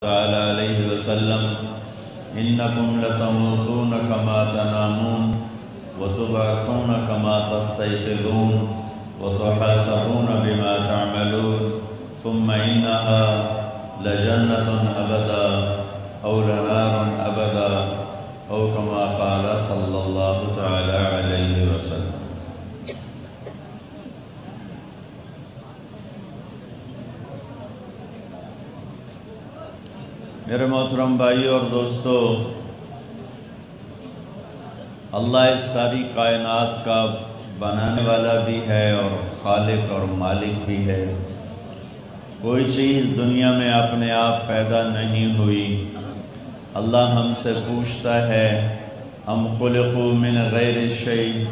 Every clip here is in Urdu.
تعالی علیہ وسلم انکم لتموتون کما تنامون وتبعثون کما تستيقظون وتحاسبون بما تعملون ثم انها لجنة ابدا او لنار ابدا او کما قال صلی اللہ تعالی علیہ وسلم۔ میرے محترم بھائی اور دوستو، اللہ اس ساری کائنات کا بنانے والا بھی ہے اور خالق اور مالک بھی ہے۔ کوئی چیز دنیا میں اپنے آپ پیدا نہیں ہوئی۔ اللہ ہم سے پوچھتا ہے ام خلقوا من غیر شیء،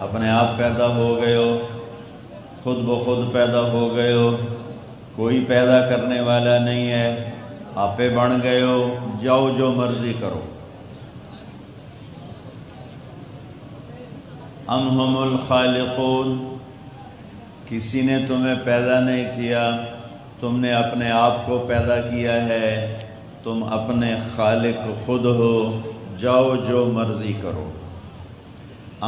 اپنے آپ پیدا ہو گئے ہو، خود بخود پیدا ہو گئے ہو، کوئی پیدا کرنے والا نہیں ہے، آپے بن گئے ہو، جاؤ جو مرضی کرو۔ ام ہم الخالقون، کسی نے تمہیں پیدا نہیں کیا، تم نے اپنے آپ کو پیدا کیا ہے، تم اپنے خالق خود ہو، جاؤ جو مرضی کرو۔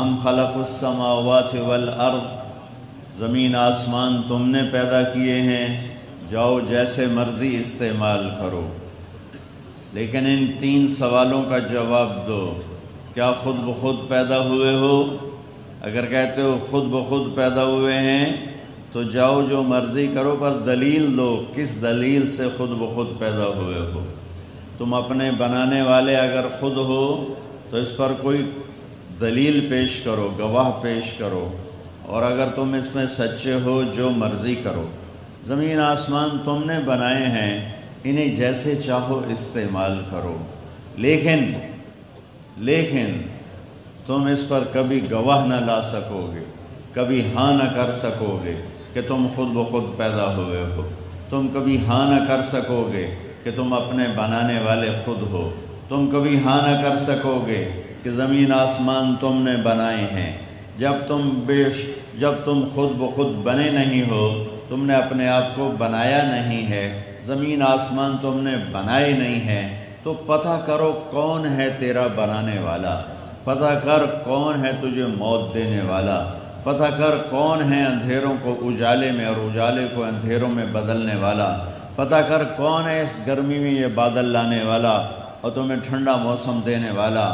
ام خلق السماوات والارض، زمین آسمان تم نے پیدا کیے ہیں، جاؤ جیسے مرضی استعمال کرو۔ لیکن ان تین سوالوں کا جواب دو۔ کیا خود بخود پیدا ہوئے ہو؟ اگر کہتے ہو خود بخود پیدا ہوئے ہیں تو جاؤ جو مرضی کرو، پر دلیل دو، کس دلیل سے خود بخود پیدا ہوئے ہو؟ تم اپنے بنانے والے اگر خود ہو تو اس پر کوئی دلیل پیش کرو، گواہ پیش کرو، اور اگر تم اس میں سچے ہو جو مرضی کرو۔ زمین آسمان تم نے بنائے ہیں، انہیں جیسے چاہو استعمال کرو، لیکن تم اس پر کبھی گواہ نہ لا سکو گے، کبھی ہاں نہ کر سکو گے کہ تم خود بخود پیدا ہوئے ہو۔ تم کبھی ہاں نہ کر سکو گے کہ تم اپنے بنانے والے خود ہو۔ تم کبھی ہاں نہ کر سکو گے کہ زمین آسمان تم نے بنائے ہیں۔ جب تم خود بخود بنے نہیں ہو، تم نے اپنے آپ کو بنایا نہیں ہے، زمین آسمان تم نے بنائے نہیں ہیں، تو پتہ کرو کون ہے تیرا بنانے والا، پتہ کر کون ہے تجھے موت دینے والا، پتہ کر کون ہے اندھیروں کو اجالے میں اور اجالے کو اندھیروں میں بدلنے والا، پتہ کر کون ہے اس گرمی میں یہ بادل لانے والا اور تمہیں ٹھنڈا موسم دینے والا،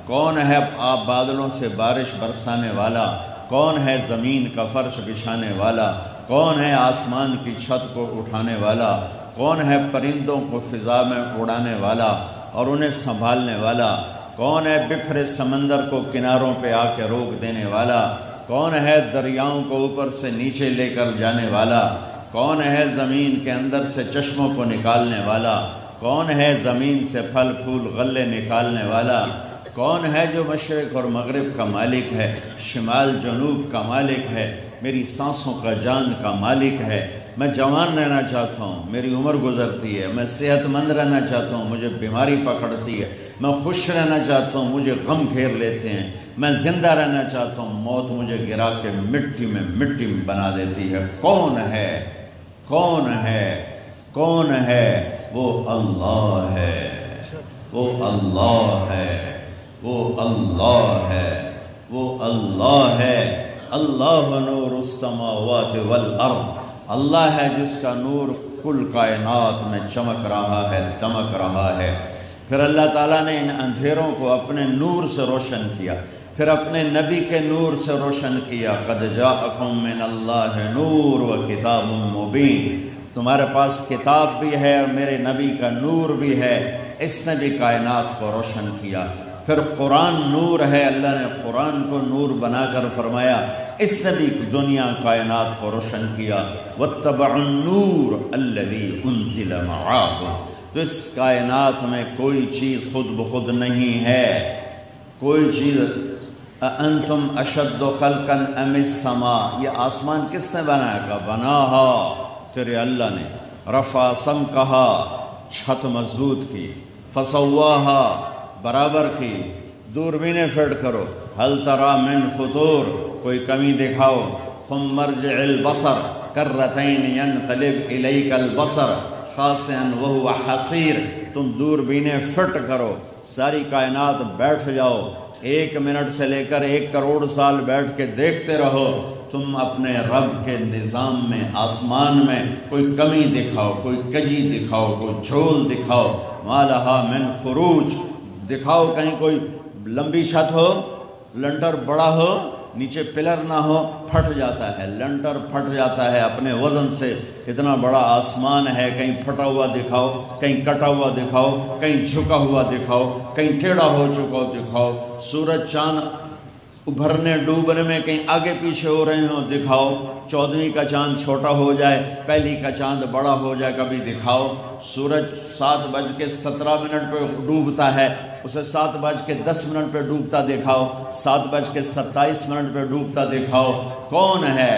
کون ہے آپ بادلوں سے بارش برسانے والا، کون ہے زمین کا فرش بچھانے والا، کون ہے آسمان کی چھت کو اٹھانے والا، کون ہے پرندوں کو فضا میں اڑانے والا اور انہیں سنبھالنے والا، کون ہے بکھرے سمندر کو کناروں پہ آ کے روک دینے والا، کون ہے دریاؤں کو اوپر سے نیچے لے کر جانے والا، کون ہے زمین کے اندر سے چشموں کو نکالنے والا، کون ہے زمین سے پھل پھول غلے نکالنے والا، کون ہے جو مشرق اور مغرب کا مالک ہے، شمال جنوب کا مالک ہے، میری سانسوں کا جان کا مالک ہے۔ میں جوان رہنا چاہتا ہوں، میری عمر گزرتی ہے، میں صحت مند رہنا چاہتا ہوں، مجھے بیماری پکڑتی ہے، میں خوش رہنا چاہتا ہوں، مجھے غم گھیر لیتے ہیں، میں زندہ رہنا چاہتا ہوں، موت مجھے گرا کے مٹی میں بنا دیتی ہے۔ کون ہے؟ کون ہے؟ کون ہے؟ وہ اللہ ہے، وہ اللہ ہے، وہ اللہ ہے، وہ اللہ ہے۔ اللہ نور السماوات والارض، اللہ ہے جس کا نور کل کائنات میں چمک رہا ہے، دمک رہا ہے۔ پھر اللہ تعالیٰ نے ان اندھیروں کو اپنے نور سے روشن کیا، پھر اپنے نبی کے نور سے روشن کیا۔ قد جاءکم من اللہ نور و کتاب مبین، تمہارے پاس کتاب بھی ہے اور میرے نبی کا نور بھی ہے، اس نے بھی کائنات کو روشن کیا۔ پھر قرآن نور ہے، اللہ نے قرآن کو نور بنا کر فرمایا، اس نے بھی دنیا کائنات کو روشن کیا۔ واتبعوا النور الذی انزل معہ، تو اس کائنات میں کوئی چیز خود بخود نہیں ہے، کوئی چیز۔ انتم اشد خلقا ام السماء، یہ آسمان کس نے بنایا؟ کہا بناہا تیرے اللہ نے۔ رفع سمکہا، چھت مضبوط کی، فسواہا، برابر کی، دوربینیں فٹ کرو، ہل تری من فطور، کوئی کمی دکھاؤ، ثم ارجع البصر کرتین ینقلب الیک البصر، خاسئا وہو حصیر، تم دوربینیں فٹ کرو، ساری کائنات بیٹھ جاؤ، 1 منٹ سے لے کر 1 کروڑ سال بیٹھ کے دیکھتے رہو، تم اپنے رب کے نظام میں آسمان میں کوئی کمی دکھاؤ، کوئی کجی دکھاؤ، کوئی جھول دکھاؤ، ما لہا من فروج، دکھاؤ کہیں کوئی لمبی چھت ہو، لنٹر بڑا ہو، نیچے پلر نہ ہو، پھٹ جاتا ہے، لنٹر پھٹ جاتا ہے اپنے وزن سے، اتنا بڑا آسمان ہے، کہیں پھٹا ہوا دکھاؤ، کہیں کٹا ہوا دکھاؤ، کہیں جھکا ہوا دکھاؤ، کہیں ٹیڑھا ہو چکا دکھاؤ، سورج چاند ابھرنے ڈوبنے میں کہیں آگے پیچھے ہو رہے ہوں دکھاؤ، 14ویں کا چاند چھوٹا ہو جائے، پہلی کا چاند بڑا ہو جائے کبھی دکھاؤ، سورج 7:17 پہ ڈوبتا ہے، اسے 7:10 پہ ڈوبتا دکھاؤ، 7:27 پہ ڈوبتا دکھاؤ، کون ہے؟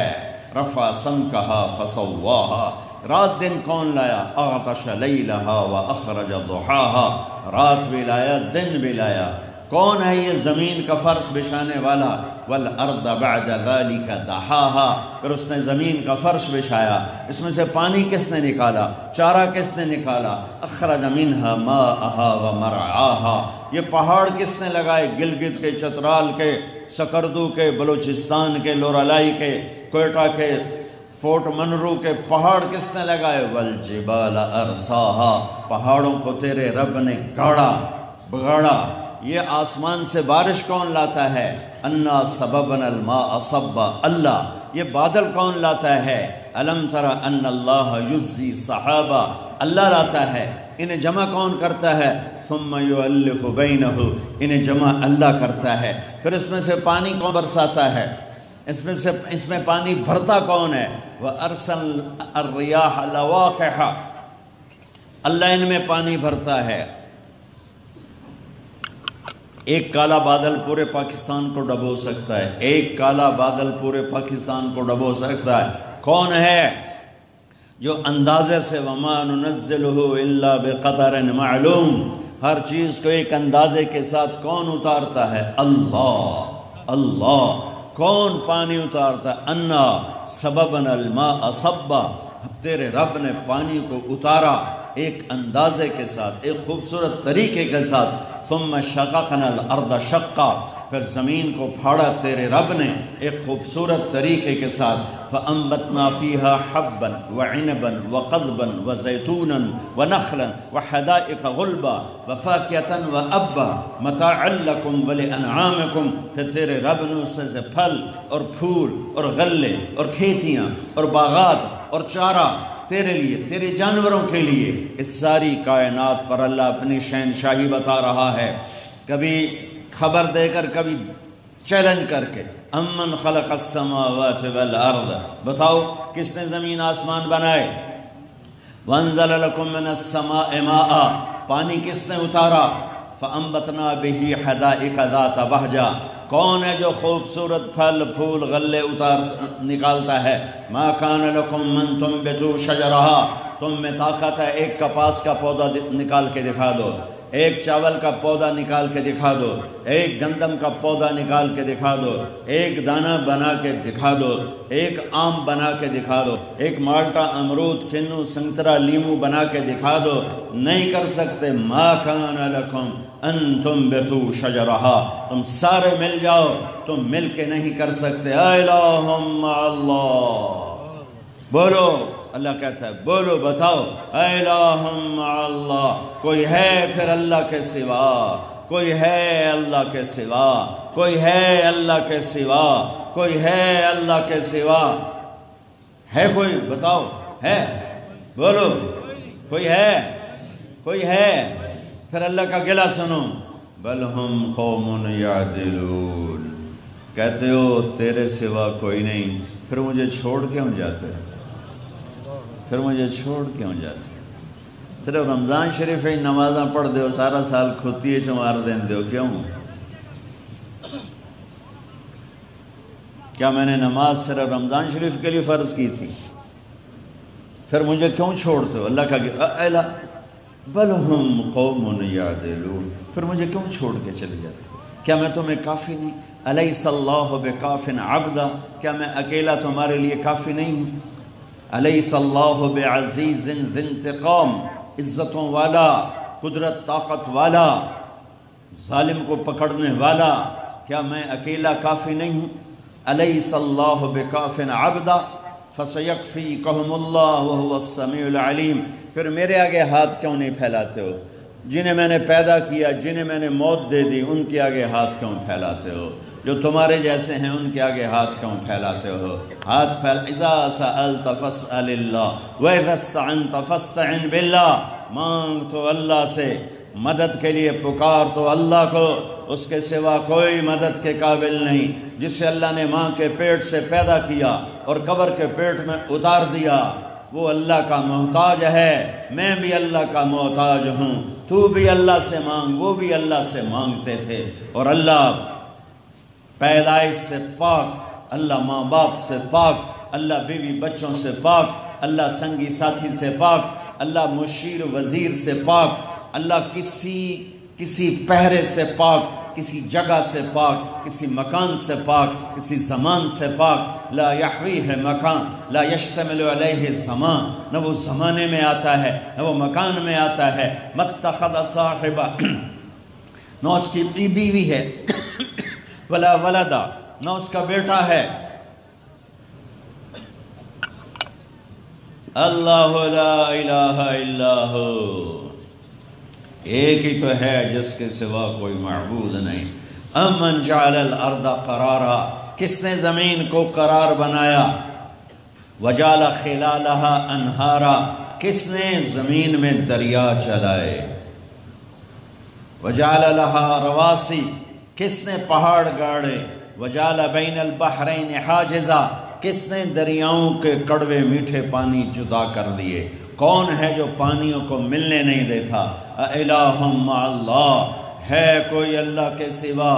رفع سمکہا فسواہا، رات دن کون لایا؟ اغطش لیلہا واخرج ضحاہا، رات بھی لایا دن بھی لایا، کون ہے یہ زمین کا فرش بچھانے والا؟ والارض بعد ذلك دحاہا، پھر اس نے زمین کا فرش بچھایا، اس میں سے پانی کس نے نکالا؟ چارہ کس نے نکالا؟ اخرج منها ماءها ومرعاها، یہ پہاڑ کس نے لگائے؟ گلگت کے، چترال کے، سکردو کے، بلوچستان کے، لورالائی کے، کوئٹہ کے، فورٹ منرو کے پہاڑ کس نے لگائے؟ والجبال ارساہا، پہاڑوں کو تیرے رب نے گاڑا بگاڑا۔ یہ آسمان سے بارش کون لاتا ہے؟ انا سببنا الماء صبا، اللہ۔ یہ بادل کون لاتا ہے؟ الم تر ان اللہ یزی صحابہ، اللہ لاتا ہے۔ انہیں جمع کون کرتا ہے؟ ثم یؤلف بینہ، انہیں جمع اللہ کرتا ہے۔ پھر اس میں سے پانی کون برساتا ہے؟ اس میں پانی بھرتا کون ہے؟ وَأَرْسَلْ الرِّيَاحَ لَوَاقِحَ، اللہ ان میں پانی بھرتا ہے۔ ایک کالا بادل پورے پاکستان کو ڈبو سکتا ہے، ایک کالا بادل پورے پاکستان کو ڈبو سکتا ہے۔ کون ہے جو اندازے سے وَمَا نُنَزِّلُهُ إِلَّا بِقَدَرٍ مَعْلُوم، ہر چیز کو ایک اندازے کے ساتھ کون اتارتا ہے؟ اللہ۔ اللہ کون پانی اتارتا ہے؟ انا سببنا الماء صبا، تیرے رب نے پانی کو اتارا ایک اندازے کے ساتھ، ایک خوبصورت طریقے کے ساتھ۔ ثم شققنا الارض شقا، پھر زمین کو پھاڑا تیرے رب نے ایک خوبصورت طریقے کے ساتھ۔ فانبتنا فیہا حبا وعنبا وقضبا وزیتونا ونخلا وحدائق غلبا وفاکہتا وابا متاعا لکم ولانعامکم، پھر تیرے رب نے اس سے پھل اور پھول اور غلے اور کھیتیاں اور باغات اور چارہ تیرے لیے، تیرے جانوروں کے لیے۔ اس ساری کائنات پر اللہ اپنی شہنشاہی بتا رہا ہے، کبھی خبر دے کر، کبھی چیلنج کر کے۔ امن خلق السماوات والارض، بتاؤ کس نے زمین آسمان بنائے؟ وانزل لکم من السماء ماء، پانی کس نے اتارا؟ فانبتنا به حدائق ذات بہجہ، کون ہے جو خوبصورت پھل پھول غلے نکالتا ہے؟ ما کان لکم من تنبتوا شجرہا، تم میں طاقت ہے ایک کپاس کا پودا نکال کے دکھا دو، ایک چاول کا پودا نکال کے دکھا دو، ایک گندم کا پودا نکال کے دکھا دو، ایک دانہ بنا کے دکھا دو، ایک آم بنا کے دکھا دو، ایک مالٹا، امرود، کنو، سنترا، لیمو بنا کے دکھا دو۔ نہیں کر سکتے۔ ما کان لکم ان تنبتوا شجرہا، تم سارے مل جاؤ، تم مل کے نہیں کر سکتے۔ الہ مع اللہ، بولو، اللہ کہتا ہے بولو، بتاؤ، الہ مع اللہ، کوئی ہے پھر اللہ کے سوا؟ کوئی ہے اللہ کے سوا؟ کوئی ہے اللہ کے سوا؟ کوئی ہے اللہ کے سوا؟ ہے کوئی؟ بتاؤ، ہے؟ بولو، کوئی ہے؟ کوئی ہے؟ پھر اللہ کا گلہ سنو، بل ہم قوم یعدلون، کہتے ہو تیرے سوا کوئی نہیں، پھر مجھے چھوڑ کیوں جاتے؟ پھر مجھے چھوڑ کیوں جاتے؟ صرف رمضان شریف ہی نمازاں پڑھ دیو، سارا سال کھوتی شمار دین دیو، کیوں؟ کیا میں نے نماز صرف رمضان شریف کے لیے فرض کی تھی؟ پھر مجھے کیوں چھوڑتے ہو؟ اللہ کا بل ہم قوم یعدلون، پھر مجھے کیوں چھوڑ کے چلے جاتے ہو؟ کیا میں تمہیں کافی نہیں؟ الیس اللہ بکاف عبدا، کیا میں اکیلا تمہارے لیے کافی نہیں ہوں؟ الیس اللہ بعزیز ذی انتقام، عزتوں والا، قدرت طاقت والا، ظالم کو پکڑنے والا، کیا میں اکیلا کافی نہیں ہوں؟ الیس اللہ بکاف عبدا فسیکفیکہم اللہ وہو السمیع العلیم۔ پھر میرے آگے ہاتھ کیوں نہیں پھیلاتے ہو؟ جنہیں میں نے پیدا کیا، جنہیں میں نے موت دے دی، ان کے آگے ہاتھ کیوں پھیلاتے ہو؟ جو تمہارے جیسے ہیں ان کے آگے ہاتھ کیوں پھیلاتے ہو؟ ہاتھ پھیل، اذا سألت فاسأل اللہ واذا استعنت فاستعن باللہ، مانگ تو اللہ سے، مدد کے لیے پکار تو اللہ کو، اس کے سوا کوئی مدد کے قابل نہیں۔ جسے اللہ نے ماں کے پیٹ سے پیدا کیا اور قبر کے پیٹ میں اتار دیا، وہ اللہ کا محتاج ہے، میں بھی اللہ کا محتاج ہوں، تو بھی اللہ سے مانگ، وہ بھی اللہ سے مانگتے تھے۔ اور اللہ پیدائش سے پاک، اللہ ماں باپ سے پاک، اللہ بیوی بچوں سے پاک، اللہ سنگی ساتھی سے پاک، اللہ مشیر وزیر سے پاک، اللہ کسی پہرے سے پاک، کسی جگہ سے پاک، کسی مکان سے پاک، کسی زمان سے پاک۔ لا یحویہ مکان لا یشتمل علیہ زمان، نہ وہ زمانے میں آتا ہے نہ وہ مکان میں آتا ہے۔ متخذ صاحبہ، نہ اس کی بیوی ہے، ولا ولدا، نہ اس کا بیٹا ہے۔ اللہ لا الہ الا ہو، ایک ہی تو ہے جس کے سوا کوئی معبود نہیں۔ امن جعل الارض قرارا، کس نے زمین کو قرار بنایا؟ وجعل خلالہا انہارا، کس نے زمین میں دریا چلائے؟ وجعل لہا رواسی، کس نے پہاڑ گاڑے؟ وجعل بین البحرین حاجزا، کس نے دریاؤں کے کڑوے میٹھے پانی جدا کر دیے؟ کون ہے جو پانیوں کو ملنے نہیں دیتا؟ اِلٰہٌ مع اللہ، ہے کوئی اللہ کے سوا؟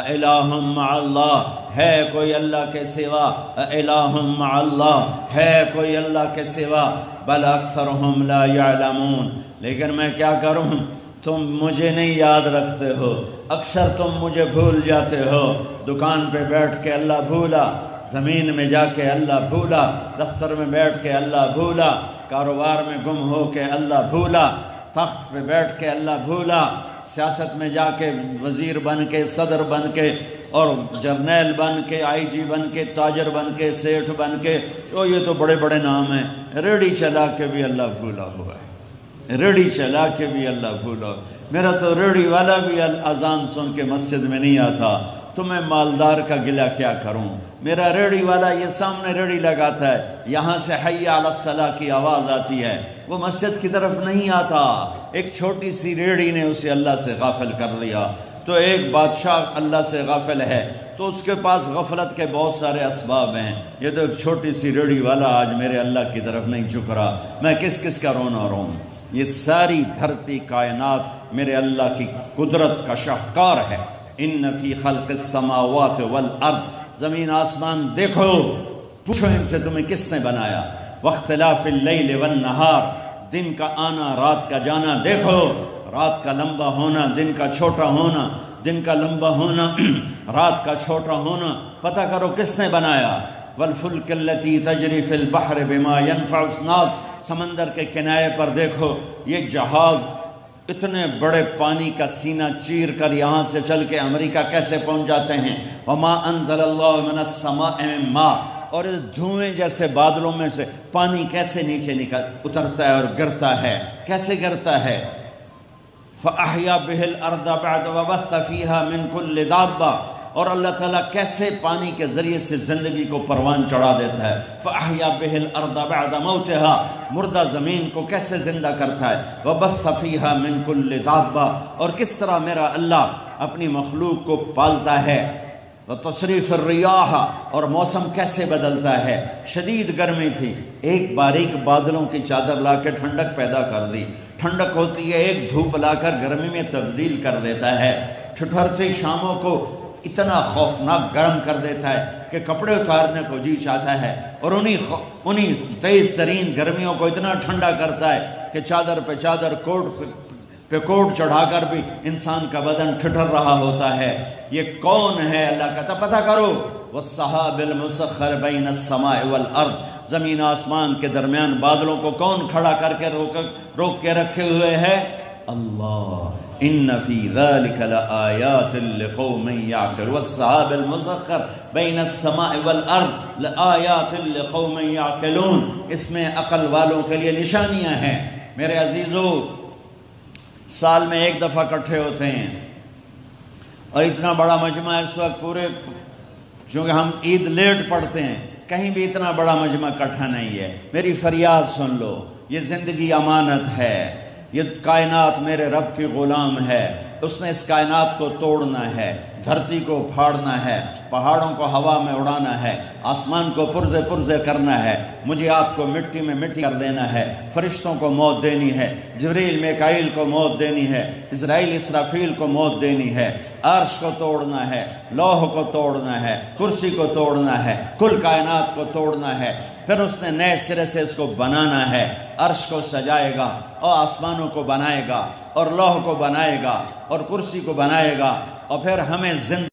اِلٰہٌ مع اللہ، ہے کوئی اللہ کے سوا؟ اِلٰہٌ مع اللہ، ہے کوئی اللہ کے سوا؟ بل اکثرہم لا یعلمون، لیکن میں کیا کروں، تم مجھے نہیں یاد رکھتے ہو، اکثر تم مجھے بھول جاتے ہو۔ دکان پہ بیٹھ کے اللہ بھولا، زمین میں جا کے اللہ بھولا، دفتر میں بیٹھ کے اللہ بھولا، کاروبار میں گم ہو کے اللہ بھولا، تخت پہ بیٹھ کے اللہ بھولا، سیاست میں جا کے وزیر بن کے، صدر بن کے، اور جرنیل بن کے، آئی جی بن کے، تاجر بن کے، سیٹھ بن کے، جو یہ تو بڑے بڑے نام ہیں۔ ریڑھی چلا کے بھی اللہ بھولا ہوا ہے، ریڑھی چلا کے بھی اللہ بھولا۔ میرا تو ریڑھی والا بھی اذان سن کے مسجد میں نہیں آتا، تو میں مالدار کا گلہ کیا کروں؟ میرا ریڑھی والا یہ سامنے ریڑھی لگاتا ہے، یہاں سے حی علی الصلاۃ کی آواز آتی ہے، وہ مسجد کی طرف نہیں آتا۔ ایک چھوٹی سی ریڑھی نے اسے اللہ سے غافل کر لیا۔ تو ایک بادشاہ اللہ سے غافل ہے تو اس کے پاس غفلت کے بہت سارے اسباب ہیں، یہ تو ایک چھوٹی سی ریڑھی والا آج میرے اللہ کی طرف نہیں جھک رہا، میں کس کا رونا روں؟ یہ ساری دھرتی کائنات میرے اللہ کی قدرت کا شاہکار ہے۔ ان فی خلق السماوات والارض، زمین آسمان دیکھو، پوچھو ان سے تمہیں کس نے بنایا۔ واختلاف اللیل والنہار، دن کا آنا رات کا جانا دیکھو، رات کا لمبا ہونا دن کا چھوٹا ہونا، دن کا لمبا ہونا رات کا چھوٹا ہونا، پتہ کرو کس نے بنایا۔ والفلک التی تجری فی البحر بما ینفع الناس، سمندر کے کنارے پر دیکھو، یہ جہاز اتنے بڑے پانی کا سینہ چیر کر یہاں سے چل کے امریکہ کیسے پہنچ جاتے ہیں۔ وما انزل اللہ من السماء من ماء، اور دھوئیں جیسے بادلوں میں سے پانی کیسے نیچے اترتا ہے اور گرتا ہے، کیسے گرتا ہے۔ فَأَحْيَا بِهِ الْأَرْضَ بَعْدَ وَبَثَّ فِيهَا مِن كُلِّ دَابَّةٍ، اور اللہ تعالیٰ کیسے پانی کے ذریعے سے زندگی کو پروان چڑھا دیتا ہے۔ فَأَحْيَا بِهِ الْأَرْضَ بَعْدَ مَوْتِهَا، مردہ زمین کو کیسے زندہ کرتا ہے۔ وَبَثَّ فِيهَا مِن كُلِّ دَابَّةٍ، اور کس طرح میرا اللہ اپنی مخلوق کو پالتا ہے۔ وَتَصْرِيفِ الرِّيَاحِ، اور موسم کیسے بدلتا ہے۔ شدید گرمی تھی، ایک باریک بادلوں کی چادر لا کے ٹھنڈک پیدا کر دی، ٹھنڈک ہوتی ہے ایک دھوپ لا کر گرمی میں تبدیل کر دیتا ہے۔ ٹھٹھرتی شاموں کو اتنا خوفناک گرم کر دیتا ہے کہ کپڑے اتارنے کو جی چاہتا ہے، اور انہی تیز ترین گرمیوں کو اتنا ٹھنڈا کرتا ہے کہ چادر پہ چادر، کوٹ پہ کوٹ چڑھا کر بھی انسان کا بدن ٹھٹر رہا ہوتا ہے۔ یہ کون ہے؟ اللہ کہتا پتہ کرو، والسحاب المسخر بین السماء والارض، زمین آسمان کے درمیان بادلوں کو کون کھڑا کر کے روک کے رکھے ہوئے ہے؟ اللہ۔ ان فی ذلک لآیات لقوم یعقلون والسحاب المسخر بین السماء والارض لآیات لقوم یعقلون، اس میں عقل والوں کے لیے نشانیاں ہیں۔ میرے عزیزو، سال میں ایک دفعہ اکٹھے ہوتے ہیں، اور اتنا بڑا مجمع اس وقت پورے، چونکہ ہم عید لیٹ پڑھتے ہیں، کہیں بھی اتنا بڑا مجمع اکٹھا نہیں ہے۔ میری فریاد سن لو، یہ زندگی امانت ہے، یہ کائنات میرے رب کی غلام ہے، اس نے اس کائنات کو توڑنا ہے، دھرتی کو پھاڑنا ہے، پہاڑوں کو ہوا میں اڑانا ہے، آسمان کو پرزے پرزے کرنا ہے، مجھے آپ کو مٹی میں مٹی کر دینا ہے، فرشتوں کو موت دینی ہے، جبریل میکائیل کو موت دینی ہے، اسرائیل اسرافیل کو موت دینی ہے، عرش کو توڑنا ہے، لوح کو توڑنا ہے، کرسی کو توڑنا ہے، کل کائنات کو توڑنا ہے، پھر اس نے نئے سرے سے اس کو بنانا ہے، عرش کو سجائے گا اور آسمانوں کو بنائے گا اور لوح کو بنائے گا اور کرسی کو بنائے گا، اور پھر ہمیں زندہ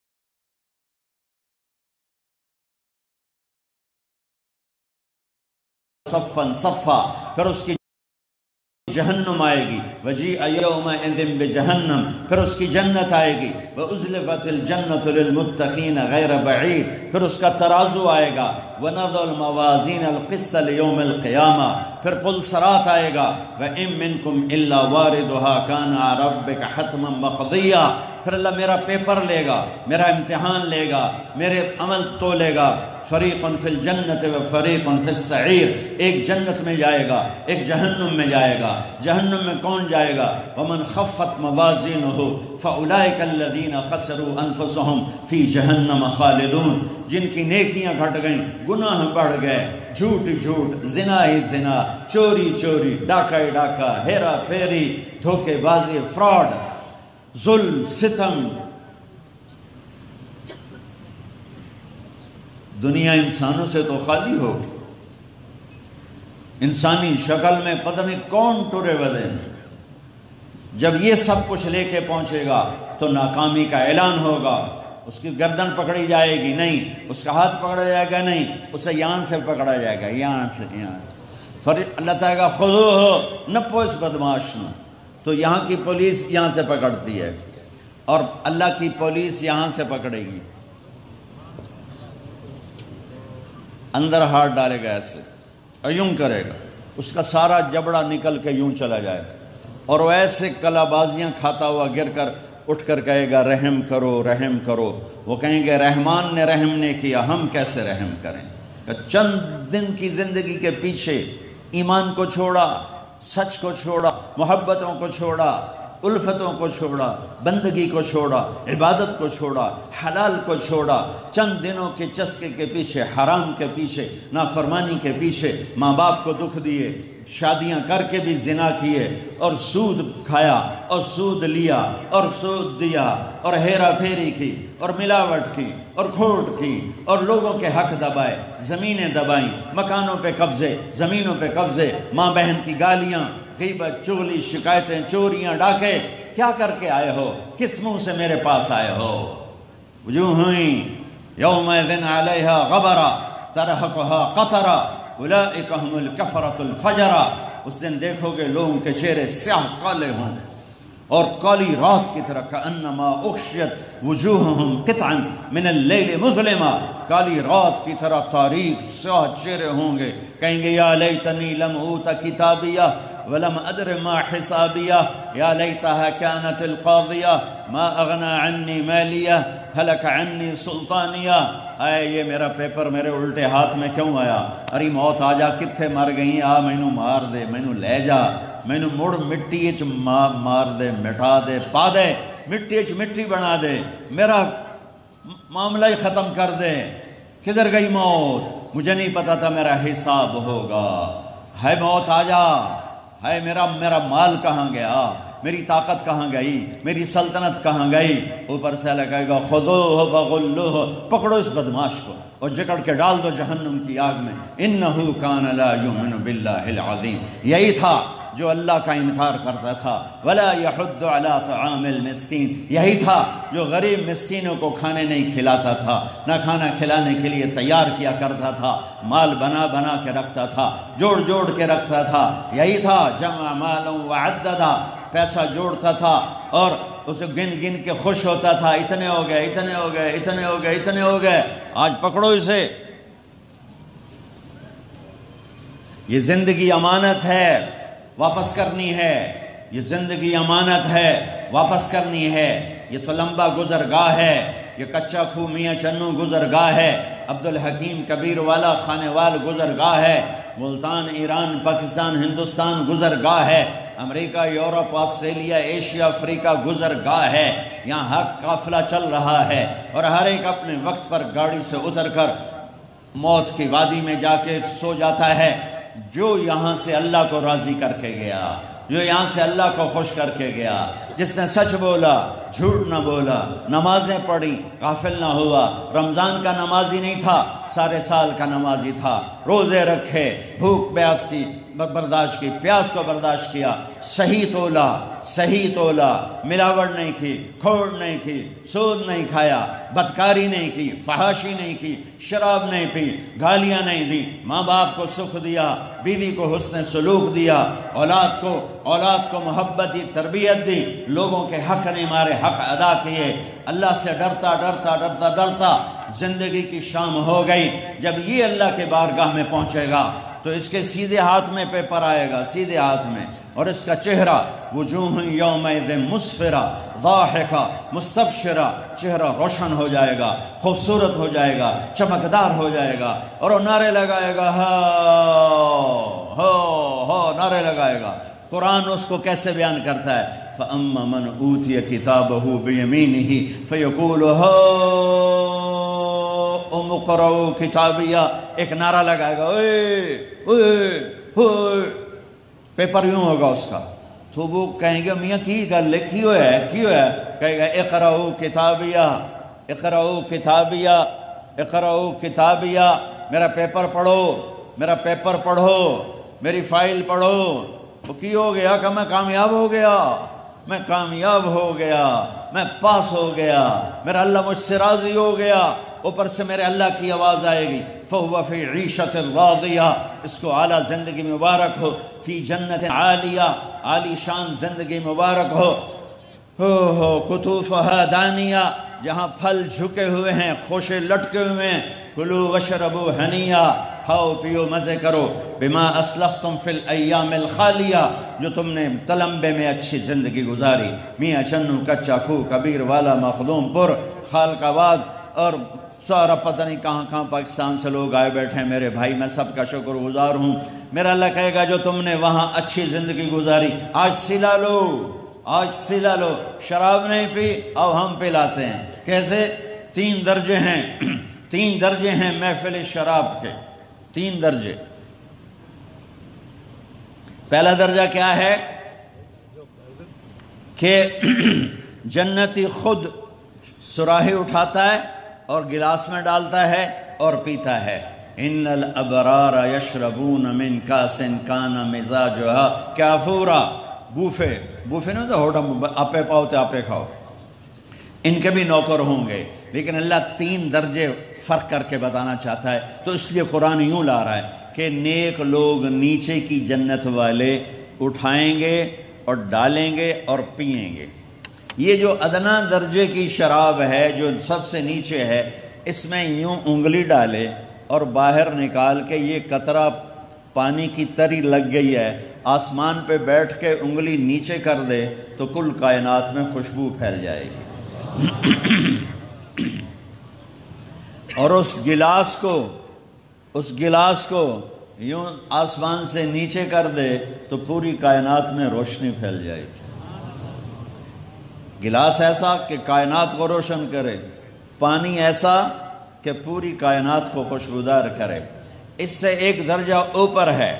صفاً صفا، پھر اس کی جہنم آئے گی، وجیء یومئذ بجہنم، پھر اس کی جنت آئے گی، وَأُزْلِفَتِ الْجَنَّةُ لِلْمُتَّقِينَ غَيْرَ بَعِيدٍ، پھر اس کا ترازو آئے گا، وَنَضَعُ الْمَوَازِينَ الْقِسْطَ لِيَوْمِ الْقِيَامَةِ، پھر پل صراط آئے گا، وَإِن مِّنكُمْ إِلَّا وَارِدُهَا كَانَ عَلَى رَبِّكَ حَتْمًا مَّقْضِيًّا، پھر اللہ میرا پیپر لے گا، میرا امتحان لے گا، میرے عمل تولے گا، فریقٌ فی الجنت و فریقٌ فی السعیر، ایک جنت میں جائے گا، ایک جہنم میں جائے گا۔ جہنم میں کون جائے گا؟ ومن خفت موازینہ فاولئک الذین خسروا انفسہم فی جہنم خالدون، جن کی نیکیاں گھٹ گئیں، گناہ بڑھ گئے، جھوٹ جھوٹ، زنا ہی زنا، چوری چوری، ڈاکہ ڈاکہ، ہیرا پھیری، دھوکے بازی، فراڈ، ظلم، ستم، دنیا انسانوں سے تو خالی ہو، انسانی شکل میں پتہ نہیں کون ٹرے ودے۔ جب یہ سب کچھ لے کے پہنچے گا تو ناکامی کا اعلان ہوگا، اس کی گردن پکڑی جائے گی نہیں، اس کا ہاتھ پکڑا جائے گا نہیں، اسے یہاں سے پکڑا جائے گا، یہاں سے یہاں۔ اللہ تعالیٰ کا خذوہ نپو اس بدماش نو، تو یہاں کی پولیس یہاں سے پکڑتی ہے اور اللہ کی پولیس یہاں سے پکڑے گی، اندر ہاتھ ڈالے گا ایسے اور یوں کرے گا، اس کا سارا جبڑا نکل کے یوں چلا جائے گا، اور وہ ایسے کلا بازیاں کھاتا ہوا گر کر اٹھ کر کہے گا رحم کرو رحم کرو۔ وہ کہیں گے رحمان نے رحم نے کیا، ہم کیسے رحم کریں؟ کہ چند دن کی زندگی کے پیچھے ایمان کو چھوڑا، سچ کو چھوڑا، محبتوں کو چھوڑا، الفتوں کو چھوڑا، بندگی کو چھوڑا، عبادت کو چھوڑا، حلال کو چھوڑا، چند دنوں کے چسکے کے پیچھے، حرام کے پیچھے، نافرمانی کے پیچھے ماں باپ کو دکھ دیے، شادیاں کر کے بھی زنا کیے، اور سود کھایا اور سود لیا اور سود دیا، اور ہیرا پھیری کی اور ملاوٹ کی اور کھوٹ کی، اور لوگوں کے حق دبائے، زمینیں دبائیں، مکانوں پہ قبضے، زمینوں پہ قبضے، ماں بہن کی گالیاں، غیبت، چغلی، شکایتیں، چوریاں، ڈاکے، کیا کر کے آئے ہو؟ کس منہ سے میرے پاس آئے ہو؟ وجوہ یومئذ علیہا غبرہ ترہقہا قطرہ اولئک ھم الکفرۃ الفجرہ، اس دن دیکھو گے لوگوں کے چہرے سیاہ کالے ہوں اور کالی رات کی طرح، کأنما اغشیت وجوہہم قطعا من اللیل مظلمہ، کالی رات کی طرح تاریک سیاہ چہرے ہوں گے، کہیں گے یا لیتنی لم اوت کتابیہ ولم ادر ما حسابیہ، یا لیتہا کانت القاضیہ ما اغنی عنی مالیہ ہلک عنی سلطانیہ، اے یہ میرا پیپر میرے الٹے ہاتھ میں کیوں آیا؟ اری موت آ جا، کتھے مر گئی؟ آ مینوں مار دے، مینوں لے جا، مینوں مڑ مٹی اچ مار دے، مٹا دے، پا دے، مٹی اچ مٹی بنا دے، میرا معاملہ ہی ختم کر دے۔ کدھر گئی موت؟ مجھے نہیں پتا تھا میرا حساب ہوگا۔ ہے موت آ جا، ہے میرا مال کہاں گیا؟ میری طاقت کہاں گئی؟ میری سلطنت کہاں گئی؟ اوپر سے اللہ کہے گا خذوہ فغلوہ، پکڑو اس بدماش کو اور جکڑ کے ڈال دو جہنم کی آگ میں، انہ کان لا یؤمن باللہ العظیم۔ یہی تھا جو اللہ کا انکار کرتا تھا، ولا یحض علی طعام المسکین، یہی تھا جو غریب مسکینوں کو کھانے نہیں کھلاتا تھا، نہ کھانا کھلانے کے لیے تیار کیا کرتا تھا، مال بنا بنا کے رکھتا تھا، جوڑ جوڑ کے رکھتا تھا، یہی تھا جمع مالا وعددا، پیسہ جوڑتا تھا اور اسے گن گن کے خوش ہوتا تھا، اتنے ہو گئے اتنے ہو گئے اتنے ہو گئے اتنے ہو گئے، آج پکڑو اسے۔ یہ زندگی امانت ہے، واپس کرنی ہے، یہ زندگی امانت ہے، واپس کرنی ہے۔ یہ تو لمبا گزرگاہ ہے، یہ کچا کھو میاں چنو گزرگاہ ہے، عبدالحکیم کبیر والا خانے وال گزرگاہ ہے، ملتان ایران پاکستان ہندوستان گزرگاہ ہے، امریکہ یورپ آسٹریلیا ایشیا افریقہ گزرگاہ ہے۔ یہاں ہر قافلہ چل رہا ہے اور ہر ایک اپنے وقت پر گاڑی سے اتر کر موت کی وادی میں جا کے سو جاتا ہے۔ جو یہاں سے اللہ کو راضی کر کے گیا، جو یہاں سے اللہ کو خوش کر کے گیا، جس نے سچ بولا، جھوٹ نہ بولا، نمازیں پڑھی، غافل نہ ہوا، رمضان کا نمازی نہیں تھا، سارے سال کا نمازی تھا، روزے رکھے، بھوک پیاس کی برداشت کی، پیاس کو برداشت کیا، صحیح تولا، ملاوٹ نہیں کی، کھوڑ نہیں کی، سود نہیں کھایا، بدکاری نہیں کی، فحاشی نہیں کی، شراب نہیں پی، گالیاں نہیں دی، ماں باپ کو سکھ دیا، بیوی کو حسن سلوک دیا، اولاد کو محبت دی، تربیت دی، لوگوں کے حق نہیں مارے، حق ادا کیے، اللہ سے ڈرتا زندگی کی شام ہو گئی۔ جب یہ اللہ کے بارگاہ میں پہنچے گا تو اس کے سیدھے ہاتھ میں پیپر آئے گا، سیدھے ہاتھ میں، اور اس کا چہرہ وجوہ یومئذ مسفرہ ضاحکہ مستبشرہ، چہرہ روشن ہو جائے گا، خوبصورت ہو جائے گا، چمکدار ہو جائے گا، اور وہ نعرے لگائے گا، ہو نعرے لگائے گا۔ قرآن اس کو کیسے بیان کرتا ہے؟ فَأَمَّا مَنْ أُوتِيَ كِتَابَهُ بِيَمِينِهِ فَيَقُولُ هَاؤُمُ اقْرَءُوا کتابیہ، ایک نعرہ لگائے گا، اوئے پیپر یوں ہوگا اس کا، تو وہ کہیں گے میاں کی گل ہے، کیوں ہے کہے گا اقرأوا کتابیہ، اقرأوا کتابیہ، اقرأوا کتابیہ، میرا پیپر پڑھو، میری فائل پڑھو۔ وہ کی ہو گیا کہ میں کامیاب ہو گیا، میں پاس ہو گیا، میرا اللہ مجھ سے راضی ہو گیا، اوپر سے میرے اللہ کی آواز آئے گی، فَهُوَ فِي عِيشَةٍ رَاضِيَةٍ، اس کو اعلیٰ زندگی مبارک ہو، فی جنت عالیہ، عالی شان زندگی مبارک ہو، قطوفہا دانیہ، جہاں پھل جھکے ہوئے ہیں، خوشے لٹکے ہوئے ہیں، کلو وشربو ہنیہ، کھاؤ پیو مزے کرو، بما اسلفتم فی الایام الخالیہ، جو تم نے تلمبے میں اچھی زندگی گزاری، میاں چنو، کچا کھو، کبیر والا، مخدوم پور، خالق آباد، اور سارا پتہ نہیں کہاں پاکستان سے لوگ آئے بیٹھے ہیں میرے بھائی، میں سب کا شکر گزار ہوں۔ میرا اللہ کہے گا جو تم نے وہاں اچھی زندگی گزاری، آج سلا لو، شراب نہیں پی، اب ہم پلاتے ہیں۔ کیسے؟ 3 درجے ہیں محفل شراب کے، 3 درجے۔ پہلا درجہ کیا ہے کہ جنتی خود سراہی اٹھاتا ہے اور گلاس میں ڈالتا ہے اور پیتا ہے۔ ان الابرار یشربون من کاس کان مزاجها کافورا، بوفے نہیں ہوتا، ہوٹل آپے پاؤ تے آپے کھاؤ، ان کے بھی نوکر ہوں گے، لیکن اللہ 3 درجے فرق کر کے بتانا چاہتا ہے، تو اس لیے قرآن یوں لا رہا ہے کہ نیک لوگ نیچے کی جنت والے اٹھائیں گے اور ڈالیں گے اور پئیں گے۔ یہ جو ادنا درجے کی شراب ہے، جو سب سے نیچے ہے، اس میں یوں انگلی ڈالے اور باہر نکال کے یہ قطرہ پانی کی تری لگ گئی ہے، آسمان پہ بیٹھ کے انگلی نیچے کر دے تو کل کائنات میں خوشبو پھیل جائے گی۔ اور اس گلاس کو یوں آسمان سے نیچے کر دے تو پوری کائنات میں روشنی پھیل جائے گی۔ گلاس ایسا کہ کائنات کو روشن کرے، پانی ایسا کہ پوری کائنات کو خوشبودار کرے۔ اس سے ایک درجہ اوپر ہے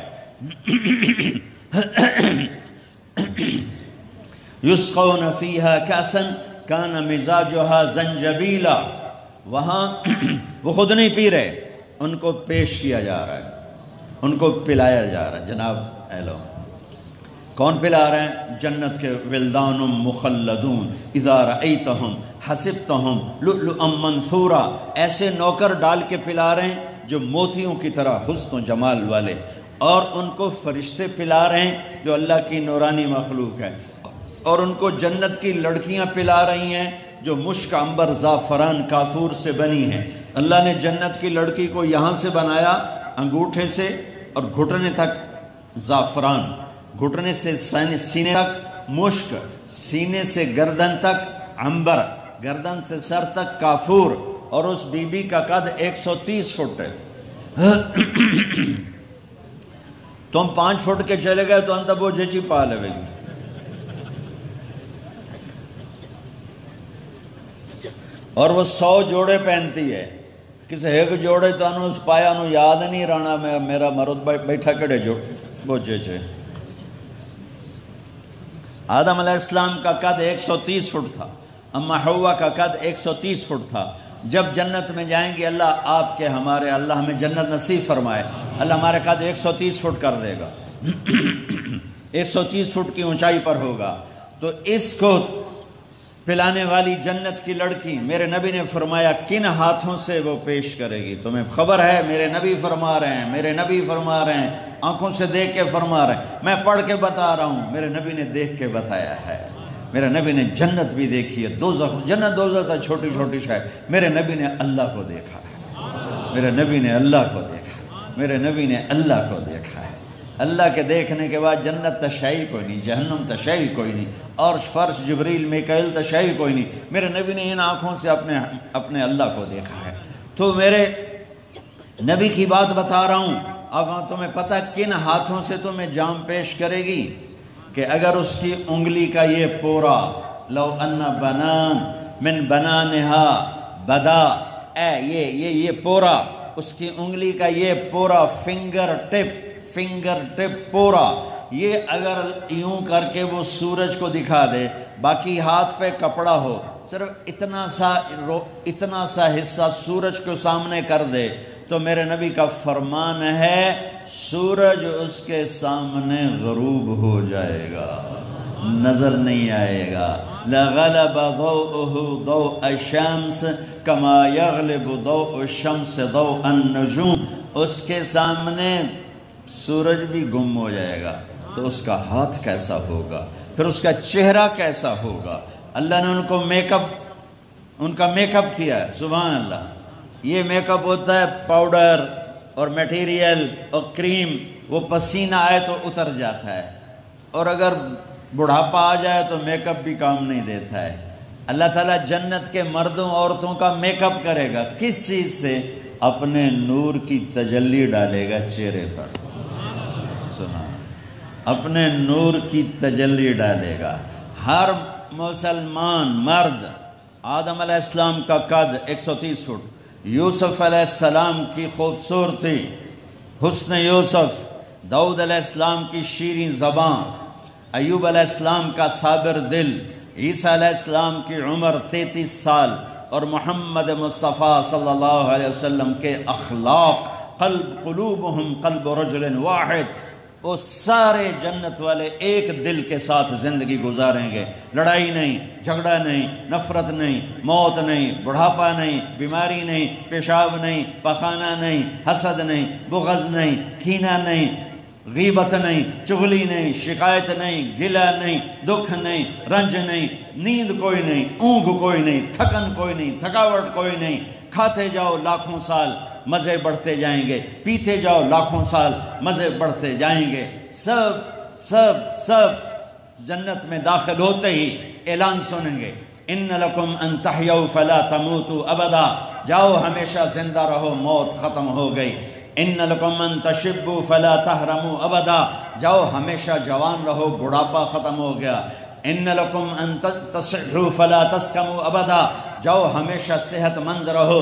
یسقون فیہا کاسا کان مزاجها زنجبیلا، وہاں وہ خود نہیں پی رہے، ان کو پیش کیا جا رہا ہے، ان کو پلایا جا رہا ہے۔ جناب اے لو، کون پلا رہے ہیں؟ جنت کے ولدان مخلدون اذا رأیتہم حسبتہم لؤلؤا منثورا، ایسے نوکر ڈال کے پلا رہے ہیں جو موتیوں کی طرح حسن و جمال والے، اور ان کو فرشتے پلا رہے ہیں جو اللہ کی نورانی مخلوق ہے، اور ان کو جنت کی لڑکیاں پلا رہی ہیں جو مشک عنبر زعفران کافور سے بنی ہیں۔ اللہ نے جنت کی لڑکی کو یہاں سے بنایا انگوٹھے سے، اور گھٹنے تک زعفران، گھٹنے سے سینے تک مشک، سینے سے گردن تک عنبر، گردن سے سر تک کافور، اور اس بی بی کا قد 130 فٹ ہے۔ تم 5 فٹ کے چلے گئے تو انت وہ جچی پا لے گی۔ اور وہ 100 جوڑے پہنتی ہے، کسی ایک جوڑے تو انہوں اس پایا انہوں یاد نہیں رہنا میرا مرد بیٹھا کڑے جو بوجھے چھے۔ آدم علیہ السلام کا قد 130 فٹ تھا، اما حوا کا قد 130 فٹ تھا۔ جب جنت میں جائیں گے اللہ آپ کے ہمارے، اللہ ہمیں جنت نصیب فرمائے، اللہ ہمارے قد 130 فٹ کر دے گا، 130 فٹ کی اونچائی پر ہوگا۔ تو اس کو پلانے والی جنت کی لڑکی میرے نبی نے فرمایا کن ہاتھوں سے وہ پیش کرے گی؟ تمہیں خبر ہے؟ میرے نبی فرما رہے ہیں، میرے نبی فرما رہے ہیں، آنکھوں سے دیکھ کے فرما رہے ہیں، میں پڑھ کے بتا رہا ہوں، میرے نبی نے دیکھ کے بتایا ہے۔ میرے نبی نے جنت بھی دیکھی ہے، دوزخ، جنت دوزخ تو چھوٹی چھوٹی شے، میرے نبی نے اللہ کو دیکھا ہے، میرے نبی نے اللہ کو دیکھا ہے، میرے نبی نے اللہ کو دیکھا ہے۔ اللہ کے دیکھنے کے بعد جنت تشائی کوئی نہیں، جہنم تشائی کوئی نہیں، اور فرش جبریل میکائیل تشائی کوئی نہیں، میرے نبی نے ان آنکھوں سے اپنے اللہ کو دیکھا ہے۔ تو میرے نبی کی بات بتا رہا ہوں، اب تمہیں پتہ کن ہاتھوں سے تمہیں جام پیش کرے گی؟ کہ اگر اس کی انگلی کا یہ پورا، لو ان بنان من بنانہا بدا، یہ پورا، اس کی انگلی کا یہ پورا فنگر ٹپ پورا، یہ اگر یوں کر کے وہ سورج کو دکھا دے، باقی ہاتھ پہ کپڑا ہو، صرف اتنا سا حصہ سورج کو سامنے کر دے، تو میرے نبی کا فرمان ہے سورج اس کے سامنے غروب ہو جائے گا، نظر نہیں آئے گا۔ لَغَلَبَ ضَوْءُهُ ضَوْءَ الشَّمْسِ كَمَا يَغْلِبُ ضَوْءُ الشَّمْسِ ضَوْءَ النُّجُومِ، اس کے سامنے سورج بھی گم ہو جائے گا، تو اس کا ہاتھ کیسا ہوگا، پھر اس کا چہرہ کیسا ہوگا۔ اللہ نے ان کا میک اپ کیا ہے، سبحان اللہ۔ یہ میک اپ ہوتا ہے پاؤڈر اور میٹیریل اور کریم، وہ پسینہ آئے تو اتر جاتا ہے، اور اگر بڑھاپا آ جائے تو میک اپ بھی کام نہیں دیتا ہے۔ اللہ تعالیٰ جنت کے مردوں عورتوں کا میک اپ کرے گا، کس چیز سے؟ اپنے نور کی تجلی ڈالے گا چہرے پر، سنا، اپنے نور کی تجلی ڈالے گا۔ ہر مسلمان مرد، آدم علیہ السلام کا قد 130 فٹ، یوسف علیہ السلام کی خوبصورتی، حسن یوسف، داؤد علیہ السلام کی شیریں زبان، ایوب علیہ السلام کا صابر دل، عیسیٰ علیہ السلام کی عمر 33 سال، اور محمد مصطفیٰ صلی اللہ علیہ وسلم کے اخلاق، قلوبہم قلب رجل واحد، وہ سارے جنت والے ایک دل کے ساتھ زندگی گزاریں گے، لڑائی نہیں، جھگڑا نہیں، نفرت نہیں، موت نہیں، بڑھاپا نہیں، بیماری نہیں، پیشاب نہیں، پخانہ نہیں، حسد نہیں، بغض نہیں، کینہ نہیں، غیبت نہیں، چغلی نہیں، شکایت نہیں، گلہ نہیں، دکھ نہیں، رنج نہیں، نیند کوئی نہیں، اونگ کوئی نہیں، تھکن کوئی نہیں، تھکاوٹ کوئی نہیں۔ کھاتے جاؤ لاکھوں سال، مزے بڑھتے جائیں گے، پیتے جاؤ لاکھوں سال، مزے بڑھتے جائیں گے۔ سب جنت میں داخل ہوتے ہی اعلان سنیں گے، ان لکم ان تحیوا فلا تموتوا ابدا، جاؤ ہمیشہ زندہ رہو، موت ختم ہو گئی۔ ان لکم ان تشبوا فلا تحرموا ابدا، جاؤ ہمیشہ جوان رہو، بڑھاپا ختم ہو گیا۔ ان لکم ان تصحوا فلا تسقموا ابدا، جاؤ ہمیشہ صحت مند رہو،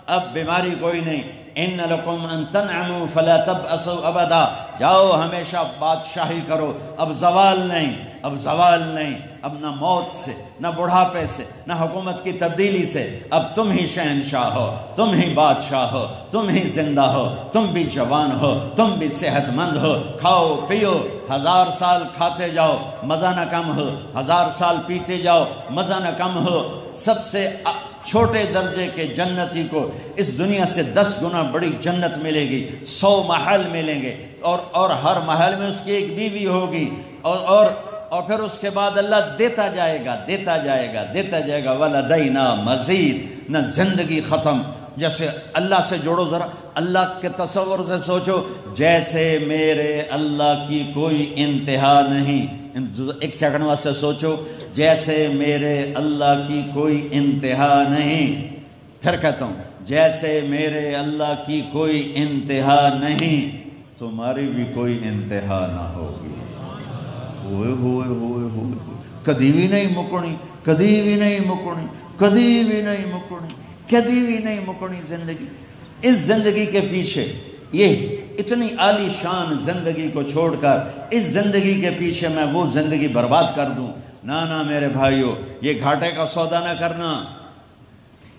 اب بیماری کوئی نہیں۔ ان لکم ان تنعموا فلا تبأسوا ابدا، جاؤ ہمیشہ بادشاہی کرو، اب زوال نہیں، اب نہ موت سے، نہ بڑھاپے سے، نہ حکومت کی تبدیلی سے، اب تم ہی شہنشاہ ہو، تم ہی بادشاہ ہو، تم ہی زندہ ہو، تم بھی جوان ہو، تم بھی صحت مند ہو، کھاؤ پیو، 1000 سال کھاتے جاؤ مزہ نہ کم ہو، 1000 سال پیتے جاؤ مزہ نہ کم ہو۔ سب سے چھوٹے درجے کے جنتی کو اس دنیا سے 10 گنا بڑی جنت ملے گی، 100 محل ملیں گے، اور ہر محل میں اس کی ایک بیوی ہوگی، اور پھر اس کے بعد اللہ دیتا جائے گا دیتا جائے گا دیتا جائے گا۔ وَلَدَيْنَا مَزِيد، نہ زندگی ختم۔ جیسے اللہ سے جوڑو، ذرا اللہ کے تصور سے سوچو، جیسے میرے اللہ کی کوئی انتہا نہیں۔ ایک سیکنڈ واسطے سوچو، جیسے میرے اللہ کی کوئی انتہا نہیں۔ پھر کہتا ہوں، جیسے میرے اللہ کی کوئی انتہا نہیں، تمہاری بھی کوئی انتہا نہ ہوگی۔ ہوئے ہوئے ہوئے ہوئے کدی بھی نہیں مکنی، کدی بھی نہیں مکنی، کدی بھی نہیں مکنی، کدی بھی نہیں مکنی زندگی۔ اس زندگی کے پیچھے، یہ اتنی عالی شان زندگی کو چھوڑ کر اس زندگی کے پیچھے میں وہ زندگی برباد کر دوں، نہ میرے بھائیو، یہ گھاٹے کا سودا نہ کرنا،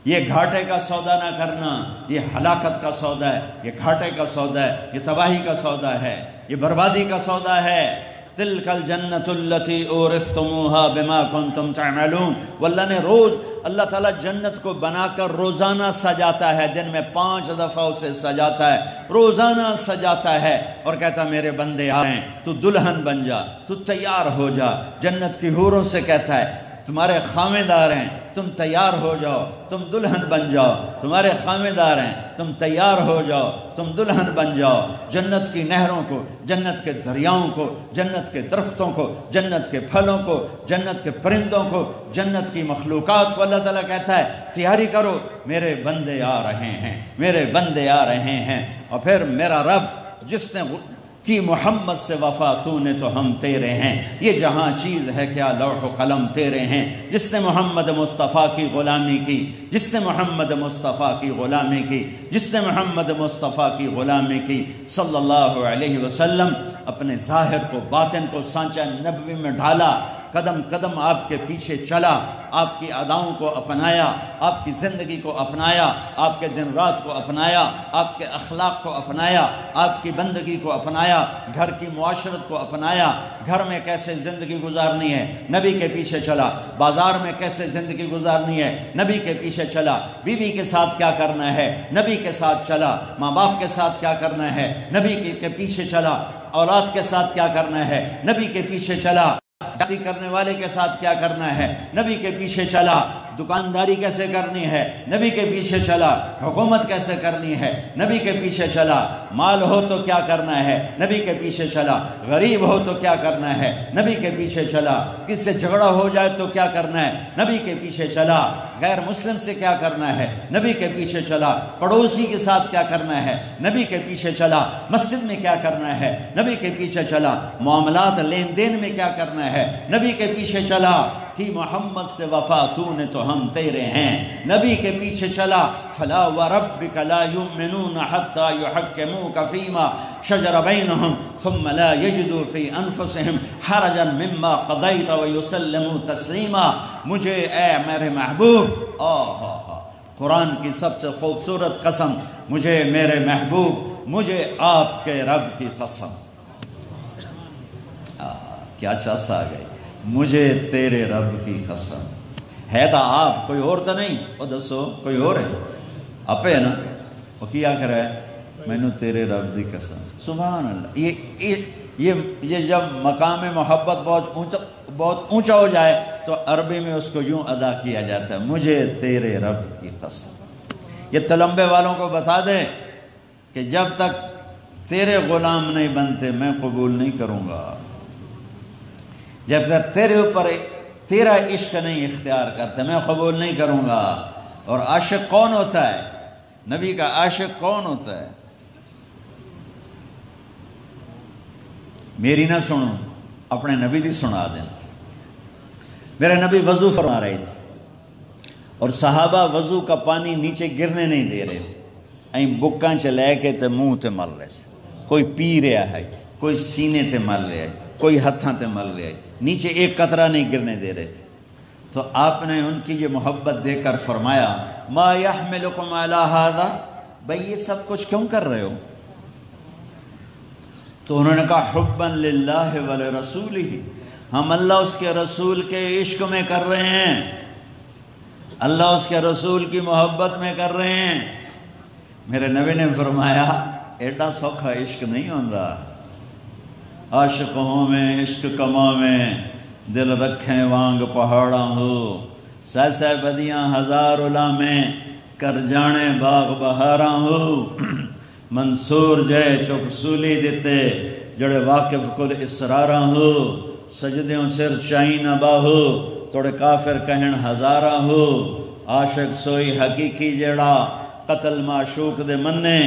یہ گھاٹے کا سودا نہ کرنا، یہ ہلاکت کا سودا ہے، یہ گھاٹے کا سودا ہے، یہ تباہی کا سودا ہے، یہ بربادی کا سودا ہے۔ تلک الجنت التی اورثتموها بما کنتم تعملون۔ واللہ نے روز، اللہ تعالیٰ جنت کو بنا کر روزانہ سجاتا ہے، دن میں 5 دفعہ اسے سجاتا ہے، روزانہ سجاتا ہے، اور کہتا میرے بندے آ رہے ہیں، تو دلہن بن جا، تو تیار ہو جا۔ جنت کی حوروں سے کہتا ہے تمہارے خامدار ہیں، تم تیار ہو جاؤ، تم دلہن بن جاؤ، تمہارے خامدار ہیں، تم تیار ہو جاؤ، تم دلہن بن جاؤ۔ جنت کی نہروں کو، جنت کے دریاؤں کو، جنت کے درختوں کو، جنت کے پھلوں کو، جنت کے پرندوں کو، جنت کی مخلوقات کو اللہ تعالیٰ کہتا ہے تیاری کرو، میرے بندے آ رہے ہیں، میرے بندے آ رہے ہیں۔ اور پھر میرا رب جس نے کی محمد سے وفا، تو نے تو ہم تیرے ہیں، یہ جہاں چیز ہے کیا لوح و قلم تیرے ہیں۔ جس نے محمد مصطفیٰ کی غلامی کی، جس نے محمد مصطفیٰ کی غلامی کی، جس نے محمد مصطفیٰ کی غلامی کی صلی اللہ علیہ وسلم، اپنے ظاہر کو، باطن کو سانچہ نبوی میں ڈھالا، قدم قدم آپ کے پیچھے چلا، آپ کی اداؤں کو اپنایا، آپ کی زندگی کو اپنایا، آپ کے دن رات کو اپنایا، آپ کے اخلاق کو اپنایا، آپ کی بندگی کو اپنایا، گھر کی معاشرت کو اپنایا، گھر میں کیسے زندگی گزارنی ہے نبی کے پیچھے چلا، بازار میں کیسے زندگی گزارنی ہے نبی کے پیچھے چلا، بیوی کے ساتھ کیا کرنا ہے نبی کے ساتھ چلا، ماں باپ کے ساتھ کیا کرنا ہے نبی کے پیچھے چلا، اولاد کے ساتھ کیا کرنا ہے نبی کے پیچھے چلا، شادی کرنے والے کے ساتھ کیا کرنا ہے نبی کے پیچھے چلا، دکانداری کیسے کرنی ہے نبی کے پیچھے چلا، حکومت کیسے کرنی ہے نبی کے پیچھے چلا، مال ہو تو کیا کرنا ہے نبی کے پیچھے چلا، غریب ہو تو کیا کرنا ہے نبی کے پیچھے چلا، کس سے جھگڑا ہو جائے تو کیا کرنا ہے نبی کے پیچھے چلا، غیر مسلم سے کیا کرنا ہے نبی کے پیچھے چلا، پڑوسی کے ساتھ کیا کرنا ہے نبی کے پیچھے چلا، مسجد میں کیا کرنا ہے نبی کے پیچھے چلا، معاملات لین دین میں کیا کرنا ہے نبی کے پیچھے چلا۔ کہ محمد سے وفا، تو نے تو ہم تیرے ہیں، نبی کے پیچھے چلا۔ فلا وربک لا یؤمنون حتی یحکموک فیما شجر بینہم ثم لا یجدوا فی انفسہم حرجا مما قضیت ویسلموا تسلیما۔ مجھے اے میرے محبوب، قرآن کی سب سے خوبصورت قسم، مجھے میرے محبوب، مجھے آپ کے رب کی قسم، کیا چاس آ گئی، مجھے تیرے رب کی قسم ہے۔ تو آپ کوئی اور تو نہیں، وہ دسو کوئی اور ہے؟ آپ ہے نا، وہ کیا کر رہا ہے، میں نے تیرے رب دی قسم۔ سبحان اللہ۔ یہ جب مقام محبت بہت اونچا ہو جائے تو عربی میں اس کو یوں ادا کیا جاتا ہے، مجھے تیرے رب کی قسم۔ یہ تلمبے والوں کو بتا دے کہ جب تک تیرے غلام نہیں بنتے میں قبول نہیں کروں گا، جب تک تیرے اوپر تیرا عشق نہیں اختیار کرتے میں قبول نہیں کروں گا۔ اور عاشق کون ہوتا ہے؟ نبی کا عاشق کون ہوتا ہے؟ میری نہ سنو، اپنے نبی دی سنا دینا۔ میرے نبی وضو فرما رہے تھے اور صحابہ وضو کا پانی نیچے گرنے نہیں دے رہے تھے، این بکاں چ لے کے تے منہ تے مل رہے تھے، کوئی پی رہا ہے، کوئی سینے تے مل رہا ہے، کوئی ہتھاں تے مل رہا ہے، نیچے ایک قطرہ نہیں گرنے دے رہے تھے۔ تو آپ نے ان کی یہ محبت دے کر فرمایا ما یحملکم علی ھذا، بھئی یہ سب کچھ کیوں کر رہے ہو؟ تو انہوں نے کہا حباً للہ ولرسولہ، ہم اللہ اس کے رسول کے عشق میں کر رہے ہیں، اللہ اس کے رسول کی محبت میں کر رہے ہیں۔ میرے نبی نے فرمایا ایڈا سوکھا عشق نہیں ہوتا، عاشق ہوں میں عشق کما میں، دل رکھیں وانگ پہاڑاں ہو، سہ سہ بدیاں ہزار علامیں، کر جانے باغ بہاراں ہو، منصور جے چک سولی دیتے، جڑے واقف کل اسراراں ہو، سجدیوں سر چائی نہ باہو، توڑے کافر کہن ہزاراں ہو، عاشق سوئی حقیقی جیڑا قتل معشوق دے مننے،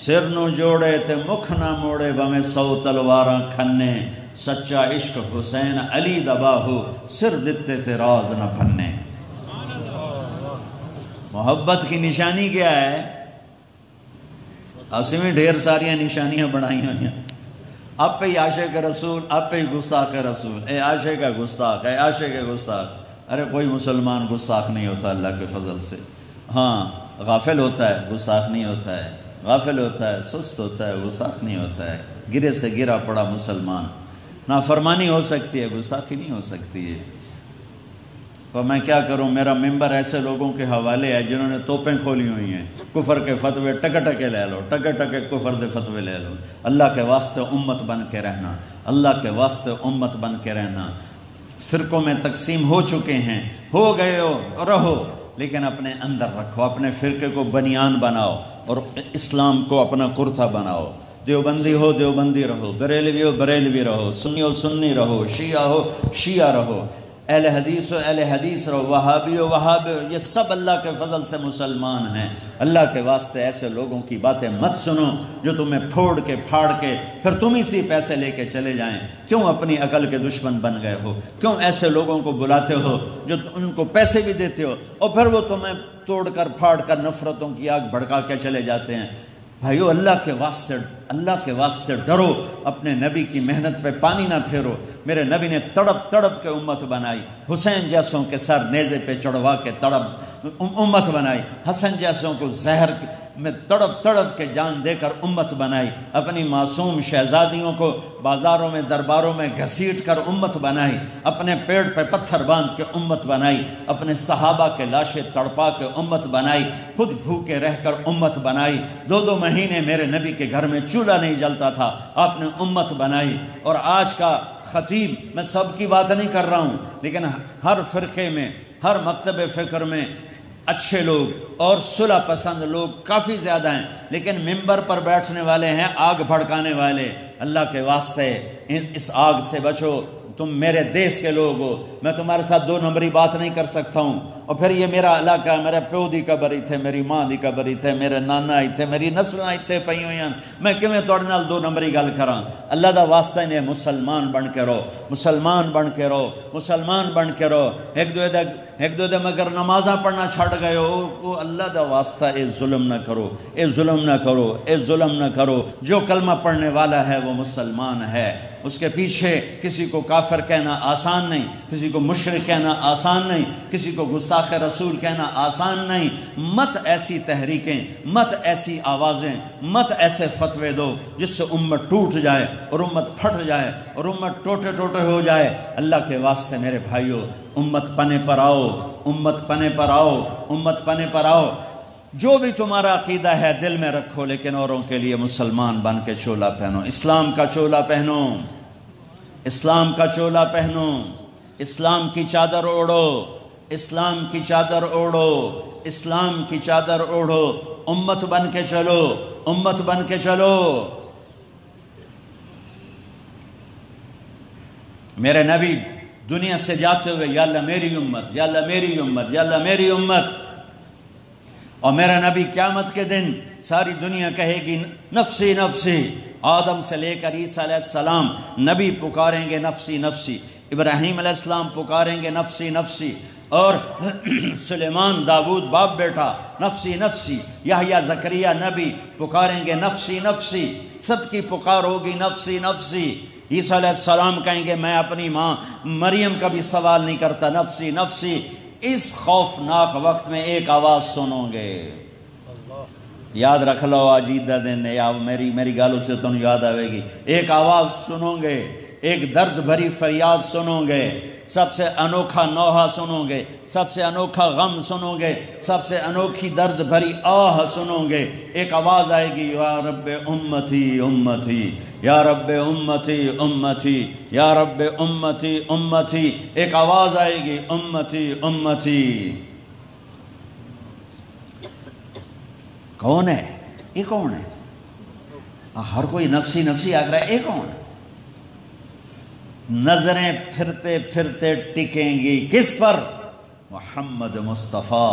سر نو جوڑے تے مکھ نہ موڑے بمیں 100 تلواراں کھنے، سچا عشق حسین علی دباہو، سر دتے تے راز نہ پھنے۔ محبت کی نشانی کیا ہے؟ اسی میں ڈھیر ساریاں نشانیاں بنائی ہوئی ہیں۔ آپ پہ ہی عاشق رسول، آپ پہ ہی گستاخ رسول، اے عاشق گستاخ، اے عاشق گستاخ۔ ارے کوئی مسلمان گستاخ نہیں ہوتا اللہ کے فضل سے، ہاں غافل ہوتا ہے، گستاخ نہیں ہوتا ہے، غافل ہوتا ہے، سست ہوتا ہے، گستاخ نہیں ہوتا ہے، گرے سے گرا پڑا مسلمان۔ نافرمانی ہو سکتی ہے، گستاخی نہیں ہو سکتی ہے۔ تو میں کیا کروں، میرا ممبر ایسے لوگوں کے حوالے ہے جنہوں نے توپیں کھولی ہوئی ہیں، کفر کے فتوے ٹکے ٹکے لے لو، ٹکے ٹکے کفر دے فتوے لے لو۔ اللہ کے واسطے امت بن کے رہنا، اللہ کے واسطے امت بن کے رہنا۔ فرقوں میں تقسیم ہو چکے ہیں، ہو گئے ہو رہو، لیکن اپنے اندر رکھو، اپنے فرقے کو بنیان بناؤ اور اسلام کو اپنا کرتا بناؤ۔ دیوبندی ہو دیوبندی رہو، بریلوی ہو بریلوی رہو، سنی ہو سنی رہو، شیعہ ہو شیعہ رہو، اہل حدیث ہو اہل حدیث رہو، وہابی ہو وہابی ہو، یہ سب اللہ کے فضل سے مسلمان ہیں۔ اللہ کے واسطے ایسے لوگوں کی باتیں مت سنو جو تمہیں پھوڑ کے پھاڑ کے پھر تم ہی سی پیسے لے کے چلے جائیں۔ کیوں اپنی عقل کے دشمن بن گئے ہو؟ کیوں ایسے لوگوں کو بلاتے ہو جو ان کو پیسے بھی دیتے ہو اور پھر وہ تمہیں توڑ کر پھاڑ کر نفرتوں کی آگ بھڑکا کے چلے جاتے ہیں؟ بھائیو اللہ کے واسطے ڈرو، اپنے نبی کی محنت پہ پانی نہ پھیرو۔ میرے نبی نے تڑپ تڑپ کے امت بنائی، حسین جیسوں کے سر نیزے پہ چڑھوا کے امت بنائی، حسن جیسوں کو زہر میں تڑپ تڑپ کے جان دے کر امت بنائی، اپنی معصوم شہزادیوں کو بازاروں میں درباروں میں گھسیٹ کر امت بنائی، اپنے پیڑ پہ پتھر باندھ کے امت بنائی، اپنے صحابہ کے لاشیں تڑپا کے امت بنائی، خود بھوکے رہ کر امت بنائی۔ 2 مہینے میرے نبی کے گھر میں چولہا نہیں جلتا تھا، آپ نے امت بنائی۔ اور آج کا خطیب، میں سب کی بات نہیں کر رہا ہوں، لیکن ہر فرقے میں، ہر مکتب فکر میں اچھے لوگ اور صلح پسند لوگ کافی زیادہ ہیں، لیکن ممبر پر بیٹھنے والے ہیں آگ بھڑکانے والے۔ اللہ کے واسطے اس آگ سے بچو۔ تم میرے دیس کے لوگ ہو، میں تمہارے ساتھ 2 نمبری بات نہیں کر سکتا ہوں۔ اور پھر یہ میرا علاقہ ہے، میرے پیو دی قبر ایتھے، میری ماں دی قبر ایتھے، میرے نانا ایتھے، میری نسلاں ایتھے پئی ہوئی ہیں، میں کیویں تہاڈے نال 2 نمبری گل کراں؟ اللہ دا واسطہ نے مسلمان بن کے رہو، مسلمان بن کے رہو، مسلمان بن کے رہو۔ ایک دو دے مگر نمازاں پڑھنا چھڑ گئے ہو، اللہ دا واسطہ اے ظلم نہ کرو، اے ظلم نہ کرو، اے ظلم نہ کرو۔ جو کلمہ پڑھنے والا ہے وہ مسلمان ہے، اس کے پیچھے کسی کو کافر کہنا آسان نہیں، کسی کو مشرک کہنا آسان نہیں، کسی کو گستاخ رسول کہنا آسان نہیں۔ مت ایسی تحریکیں، مت ایسی آوازیں، مت ایسے فتوے دو جس سے امت ٹوٹ جائے اور امت پھٹ جائے اور امت ٹوٹے ٹوٹے ہو جائے۔ اللہ کے واسطے میرے بھائیو، امت پنے پر آؤ، امت پنے پر آؤ، امت پنے پر آؤ۔ جو بھی تمہارا عقیدہ ہے دل میں رکھو، لیکن اوروں کے لیے مسلمان بن کے چولا پہنو، اسلام کا چولا پہنو، اسلام کا چولا پہنو، اسلام کی چادر اوڑھو، اسلام کی چادر اوڑھو، اسلام کی چادر اوڑھو، امت بن کے چلو، امت بن کے چلو۔ میرے نبی دنیا سے جاتے ہوئے یا اللہ میری امت، یا اللہ میری امت، یا اللہ میری امت۔ اور میرا نبی قیامت کے دن ساری دنیا کہے گی نفسی نفسی، آدم سے لے کر عیسیٰ علیہ السلام نبی پکاریں گے نفسی نفسی، ابراہیم علیہ السلام پکاریں گے نفسی نفسی، اور سلیمان داود باپ بیٹا نفسی نفسی، یحییٰ زکریا نبی پکاریں گے نفسی نفسی، سب کی پکار ہوگی نفسی نفسی۔ عیسیٰ علیہ السلام کہیں گے میں اپنی ماں مریم کا بھی سوال نہیں کرتا، نفسی نفسی۔ اس خوفناک وقت میں ایک آواز سنو گے، یاد رکھ لو آجیدہ دن یا میری گالوں سے تم یاد آئے گی. ایک آواز سنو گے، ایک درد بھری فریاد سنو گے، سب سے انوکھا نوحہ سنو گے، سب سے انوکھا غم سنو گے، سب سے انوکھی درد بھری آہ سنو گے. ایک آواز آئے گی، یا رب امتی امتی، یا رب امتی امتی، یا رب امتی امتی. ایک آواز آئے گی، امتی امتی. کون ہے یہ؟ کون ہے؟ ہر کوئی نفسی نفسی آگ رہا ہے. یہ کون ہے؟ نظریں پھرتے پھرتے ٹکیں گی کس پر؟ محمد مصطفیٰ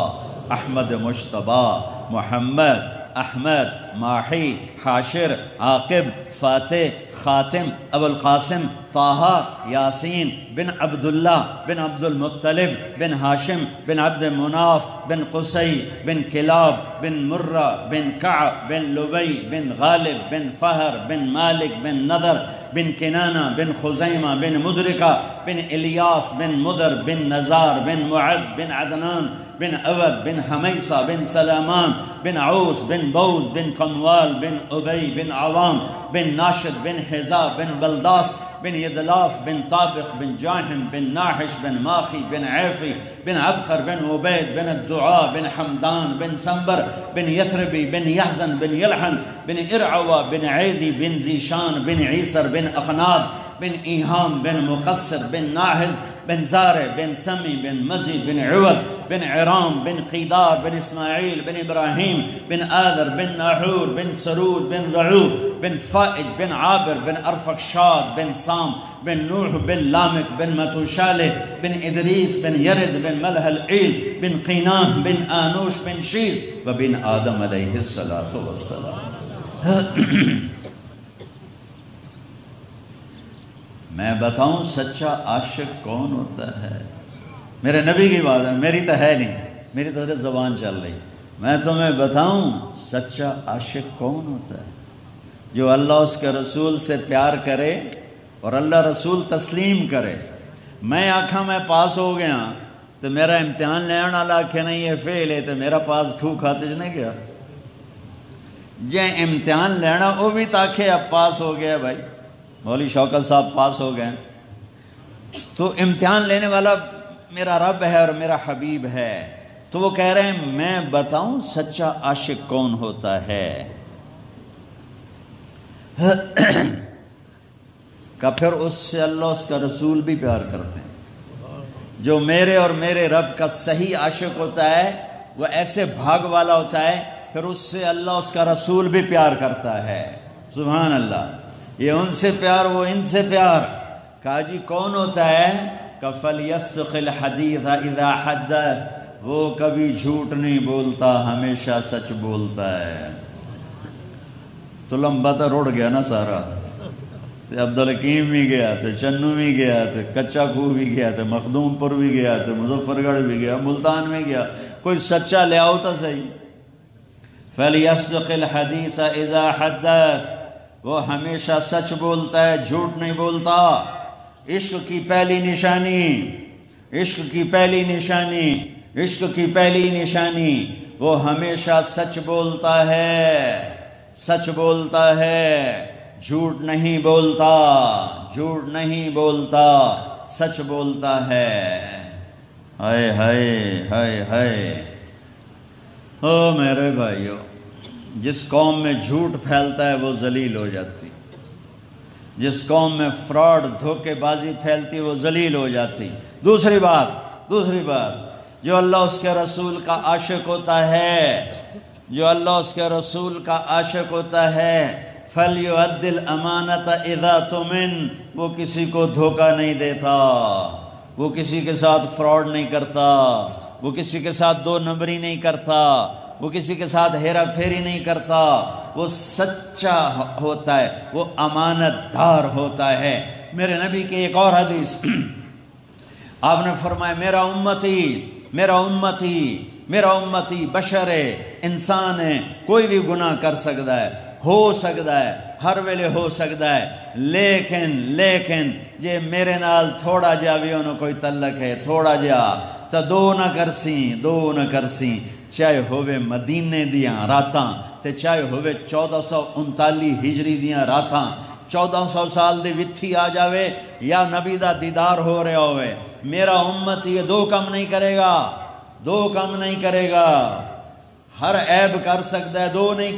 احمد مجتبی، محمد احمد ماحی حاشر عاقب فاتح خاتم ابو القاسم طہ یاسین بن عبداللہ بن عبد المطلب بن ہاشم بن عبد مناف بن قصی بن کلاب بن مرہ بن کعب بن لبی بن غالب بن فہر بن مالک بن نضر بن کنانہ بن خزیمہ بن مدرکہ بن الیاس بن مدر بن نزار بن معد بن عدنان بن عود بن حمیصہ بن سلامان بن عوس بن بوز بن قنوال بن ابی بن عوام بن ناشد بن حذا بن بلداس بن یدلاف بن طابق بن جاحم بن ناحش بن ماخی بن عیفی بن عبقر بن عبید بن الدعاء بن حمدان بن سنبر بن یثربی بن یحزن بن یلحن بن ارعوہ بن عیدی بن زیشان بن عیسر بن اخناد بن ایہام بن مقصر بن ناحل بن زارع بن سمی بن مزی بن عوض بن عرام بن قیدار بن اسماعیل بن ابراہیم بن آذر بن ناحور بن سرود بن رعوب بن فائج بن عابر بن ارفقشاد بن سام بن نوح بن لامک بن متوشالح بن ادریس بن یرد بن ملح العیل بن قینان بن آنوش بن شیز وبن آدم علیہ السلام. میں بتاؤں سچا عاشق کون ہوتا ہے؟ میرے نبی کی بات ہے، میری تو ہے نہیں، میری تو زبان چل رہی. میں تمہیں بتاؤں سچا عاشق کون ہوتا ہے؟ جو اللہ اس کے رسول سے پیار کرے اور اللہ رسول تسلیم کرے. میں آکھاں میں پاس ہو گیا تو میرا امتحان لین والا کہ نہیں یہ فیل ہے تو میرا پاس کھو کھاتے نہیں گیا. جے امتحان لینا وہ بھی تاکہ اب پاس ہو گیا. بھائی مولوی شوکت صاحب پاس ہو گئے تو امتحان لینے والا میرا رب ہے اور میرا حبیب ہے. تو وہ کہہ رہے ہیں میں بتاؤں سچا عاشق کون ہوتا ہے؟ کہ پھر اس سے اللہ اس کا رسول بھی پیار کرتے ہیں. جو میرے اور میرے رب کا صحیح عاشق ہوتا ہے وہ ایسے بھاگ والا ہوتا ہے، پھر اس سے اللہ اس کا رسول بھی پیار کرتا ہے. سبحان اللہ. یہ ان سے پیار، وہ ان سے پیار. کہا جی کون ہوتا ہے؟ کہ فَلْيَصْدِقِ الْحَدِيثَ إِذَا حَدَّثَ، وہ کبھی جھوٹ نہیں بولتا، ہمیشہ سچ بولتا ہے. تو لمبا تو روڑ گیا نا سارا. عبدالحکیم بھی گیا تو چنو بھی گیا تو کچا کو بھی گیا تو مخدوم پور بھی گیا تو مظفر گڑھ بھی گیا، ملتان میں گیا. کوئی سچا لے آؤ تو صحیح. فَلْيَصْدِقِ الْحَدِيثَ إِذَا حَدَّثَ، وہ ہمیشہ سچ بولتا ہے، جھوٹ نہیں بولتا. عشق کی پہلی نشانی، عشق کی پہلی نشانی، عشق کی پہلی نشانی، وہ ہمیشہ سچ بولتا ہے، سچ بولتا ہے، جھوٹ نہیں بولتا، جھوٹ نہیں بولتا، سچ بولتا ہے. ہائے ہائے ہائے ہائے. او میرے بھائیو، جس قوم میں جھوٹ پھیلتا ہے وہ ذلیل ہو جاتی. جس قوم میں فراڈ دھوکے بازی پھیلتی وہ ذلیل ہو جاتی. دوسری بات جو اللہ اس کے رسول کا عاشق ہوتا ہے، جو اللہ اس کے رسول کا عاشق ہوتا ہے، فَلْيُؤَدِّ الْأَمَانَةَ إِذَا تُمِنَ، وہ کسی کو دھوکہ نہیں دیتا، وہ کسی کے ساتھ فراڈ نہیں کرتا، وہ کسی کے ساتھ دو نمبری نہیں کرتا، وہ کسی کے ساتھ ہیرا پھیری نہیں کرتا. وہ سچا ہوتا ہے، وہ امانت دار ہوتا ہے. میرے نبی کی ایک اور حدیث، آپ نے فرمایا میرا امتی بشر ہے، انسان ہے، کوئی بھی گناہ کر سکتا ہے، ہو سکتا ہے، ہر ویلے ہو سکتا ہے، لیکن جے میرے نال تھوڑا جا بھی انہوں کوئی تعلق ہے، تھوڑا جا تا دو نہ کرسیں چاہے ہوئے مدینے دیاں راتاں تے چاہے ہوئے 1439 ہجری دیاں راتاں 1400 سال دی وتھی آ جاوے یا نبی دا دیدار ہو رہا ہوئے، میرا امت یہ دو کم نہیں کرے گا، ہر عیب کر سکتا ہے، دو نہیں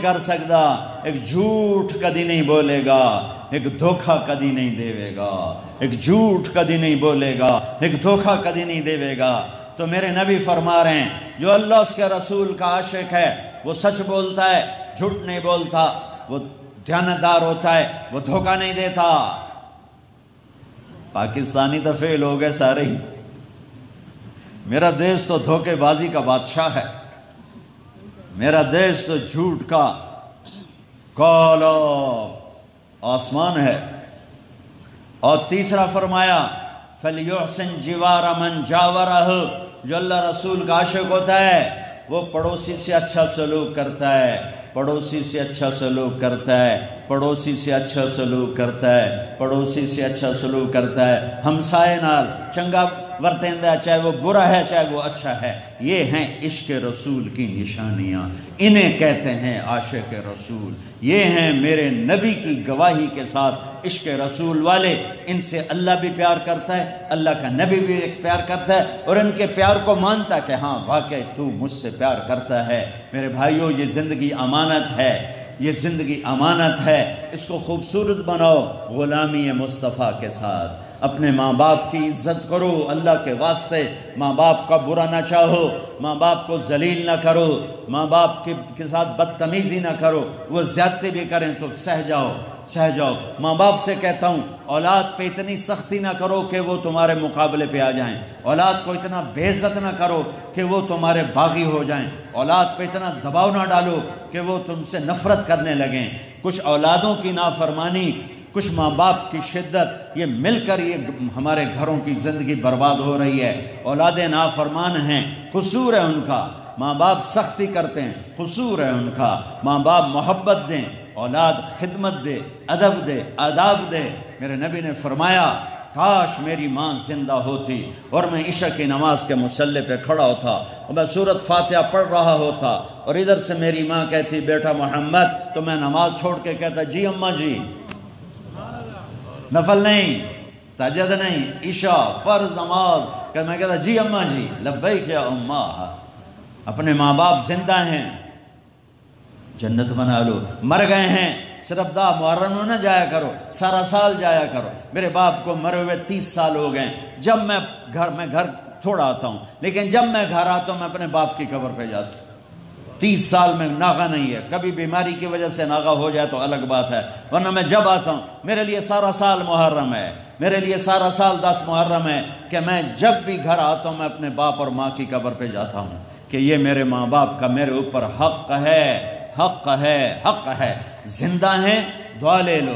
کر سکتا، ایک جھوٹ کدی نہیں بولے گا، ایک دھوکہ کدی نہیں دے گا، ایک جھوٹ کدی نہیں بولے گا، ایک دھوکہ کدی نہیں دے گا۔ تو میرے نبی فرما رہے ہیں جو اللہ اس کے رسول کا عاشق ہے وہ سچ بولتا ہے، جھوٹ نہیں بولتا، وہ دیانتدار ہوتا ہے، وہ دھوکہ نہیں دیتا۔ پاکستانی تو فیل ہو گئے سارے ہی، میرا دیش تو دھوکے بازی کا بادشاہ ہے، میرا دیش تو جھوٹ کا کالا آسمان ہے۔ اور تیسرا فرمایا فَلْيُحْسِنْ جِوَارَ مَنْ جَاوَرَهُ، جو اللہ رسول کا عاشق ہوتا ہے وہ پڑوسی سے اچھا سلوک کرتا ہے، پڑوسی سے اچھا سلوک کرتا ہے، پڑوسی سے اچھا سلوک کرتا ہے، پڑوسی سے اچھا سلوک کرتا ہے، ہمسائے نال چنگا ورتیندا ہے، چاہے وہ برا ہے چاہے وہ اچھا ہے۔ یہ ہیں عشق رسول کی نشانیاں، انہیں کہتے ہیں عاشق رسول۔ یہ ہیں میرے نبی کی گواہی کے ساتھ عشق رسول والے، ان سے اللہ بھی پیار کرتا ہے، اللہ کا نبی بھی پیار کرتا ہے، اور ان کے پیار کو مانتا ہے کہ ہاں واقعی تو مجھ سے پیار کرتا ہے۔ میرے بھائیوں، یہ زندگی امانت ہے، یہ زندگی امانت ہے، اس کو خوبصورت بناؤ غلامی مصطفیٰ کے ساتھ۔ اپنے ماں باپ کی عزت کرو اللہ کے واسطے، ماں باپ کا برا نہ چاہو، ماں باپ کو ذلیل نہ کرو، ماں باپ کے ساتھ بدتمیزی نہ کرو، وہ زیادتی بھی کریں تو سہ جاؤ۔ ماں باپ سے کہتا ہوں اولاد پہ اتنی سختی نہ کرو کہ وہ تمہارے مقابلے پہ آ جائیں، اولاد کو اتنا بے عزت نہ کرو کہ وہ تمہارے باغی ہو جائیں، اولاد پہ اتنا دباؤ نہ ڈالو کہ وہ تم سے نفرت کرنے لگیں۔ کچھ اولادوں کی نافرمانی، کچھ ماں باپ کی شدت، یہ مل کر یہ ہمارے گھروں کی زندگی برباد ہو رہی ہے۔ اولادیں نافرمان ہیں، قصور ہے ان کا، ماں باپ سختی کرتے ہیں، قصور ہے ان کا۔ ماں باپ محبت دیں، اولاد خدمت دے، ادب دے، آداب دے۔ میرے نبی نے فرمایا کاش میری ماں زندہ ہوتی اور میں عشاء کی نماز کے مصلی پہ کھڑا ہوتا اور میں سورۃ فاتحہ پڑھ رہا ہوتا اور ادھر سے میری ماں کہتی بیٹا محمد، تو میں نماز چھوڑ کے کہتا جی اماں جی، نفل نہیں، تہجد نہیں، عشاء فرض نماز، کہ میں کہتا جی اماں جی لبیک یا اماں۔ اپنے ماں باپ زندہ ہیں، جنت بنا لو، مر گئے ہیں صرف دا محرم نہ جایا کرو، سارا سال جایا کرو۔ میرے باپ کو مرے ہوئے 30 سال ہو گئے، جب میں گھر تھوڑا آتا ہوں، لیکن جب میں گھر آتا ہوں میں اپنے باپ کی قبر پہ جاتا ہوں۔ 30 سال میں ناغہ نہیں ہے، کبھی بیماری کی وجہ سے ناغہ ہو جائے تو الگ بات ہے، ورنہ میں جب آتا ہوں میرے لیے سارا سال محرم ہے، میرے لیے سارا سال 10 محرم ہے، کہ میں جب بھی گھر آتا ہوں میں اپنے باپ اور ماں کی قبر پہ جاتا ہوں کہ یہ میرے ماں باپ کا میرے اوپر حق ہے۔ زندہ ہیں دعا لے لو،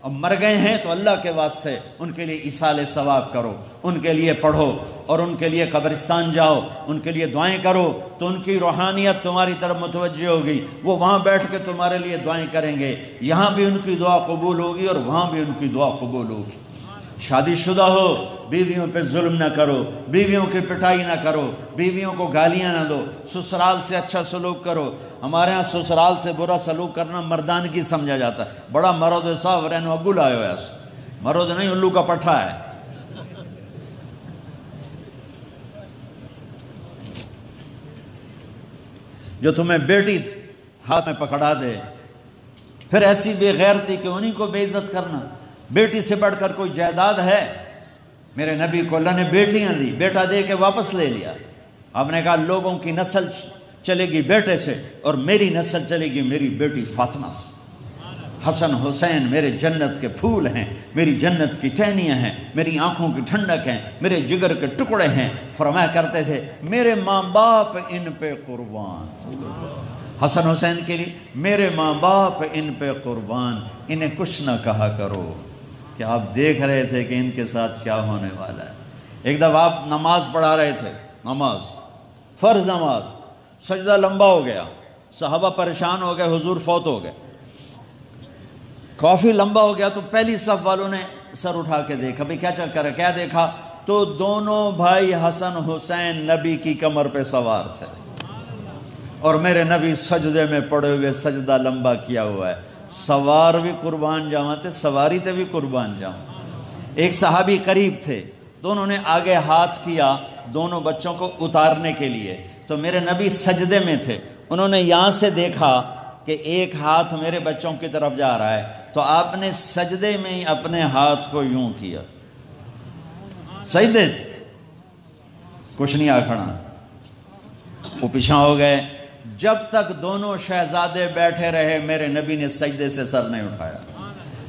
اور مر گئے ہیں تو اللہ کے واسطے ان کے لیے ایصال ثواب کرو، ان کے لیے پڑھو اور ان کے لیے قبرستان جاؤ، ان کے لیے دعائیں کرو، تو ان کی روحانیت تمہاری طرف متوجہ ہوگی، وہ وہاں بیٹھ کے تمہارے لیے دعائیں کریں گے، یہاں بھی ان کی دعا قبول ہوگی اور وہاں بھی ان کی دعا قبول ہوگی۔ شادی شدہ ہو، بیویوں پہ ظلم نہ کرو، بیویوں کی پٹائی نہ کرو، بیویوں کو گالیاں نہ دو، سسرال سے اچھا سلوک کرو۔ ہمارے ہاں سسرال سے برا سلوک کرنا مردانگی سمجھا جاتا ہے، بڑا مرد صاحب رہنو ابو لائے ہویا، مرد نہیں الو کا پٹھا ہے۔ جو تمہیں بیٹی ہاتھ میں پکڑا دے، پھر ایسی بے غیرتی کہ انہی کو بے عزت کرنا۔ بیٹی سے بڑھ کر کوئی جائیداد ہے؟ میرے نبی کو اللہ نے بیٹیاں دی، بیٹا دے کے واپس لے لیا۔ آپ نے کہا لوگوں کی نسل چلے گی بیٹے سے اور میری نسل چلے گی میری بیٹی فاطمہ سے۔ حسن حسین میرے جنت کے پھول ہیں، میری جنت کی ٹہنیاں ہیں، میری آنکھوں کی ٹھنڈک ہیں، میرے جگر کے ٹکڑے ہیں۔ فرمایا کرتے تھے میرے ماں باپ ان پہ قربان، حسن حسین کے لیے میرے ماں باپ ان پہ قربان، انہیں کچھ نہ کہا کرو۔ کہ آپ دیکھ رہے تھے کہ ان کے ساتھ کیا ہونے والا ہے۔ ایک دفعہ آپ نماز پڑھا رہے تھے، نماز فرض نماز، سجدہ لمبا ہو گیا، صحابہ پریشان ہو گئے، حضور فوت ہو گئے، کافی لمبا ہو گیا، تو پہلی صف والوں نے سر اٹھا کے دیکھا، بھئی کیا چکر ہے، کیا دیکھا؟ تو دونوں بھائی حسن حسین نبی کی کمر پہ سوار تھے، اور میرے نبی سجدے میں پڑے ہوئے سجدہ لمبا کیا ہوا ہے۔ سوار بھی قربان جاواں تے سواری تے بھی قربان جاواں۔ ایک صحابی قریب تھے، دونوں نے آگے ہاتھ کیا دونوں بچوں کو اتارنے کے لیے، تو میرے نبی سجدے میں تھے، انہوں نے یہاں سے دیکھا کہ ایک ہاتھ میرے بچوں کی طرف جا رہا ہے، تو آپ نے سجدے میں ہی اپنے ہاتھ کو یوں کیا، سجدے کچھ نہیں آکھنا، وہ پیچھے ہو گئے۔ جب تک دونوں شہزادے بیٹھے رہے میرے نبی نے سجدے سے سر نہیں اٹھایا۔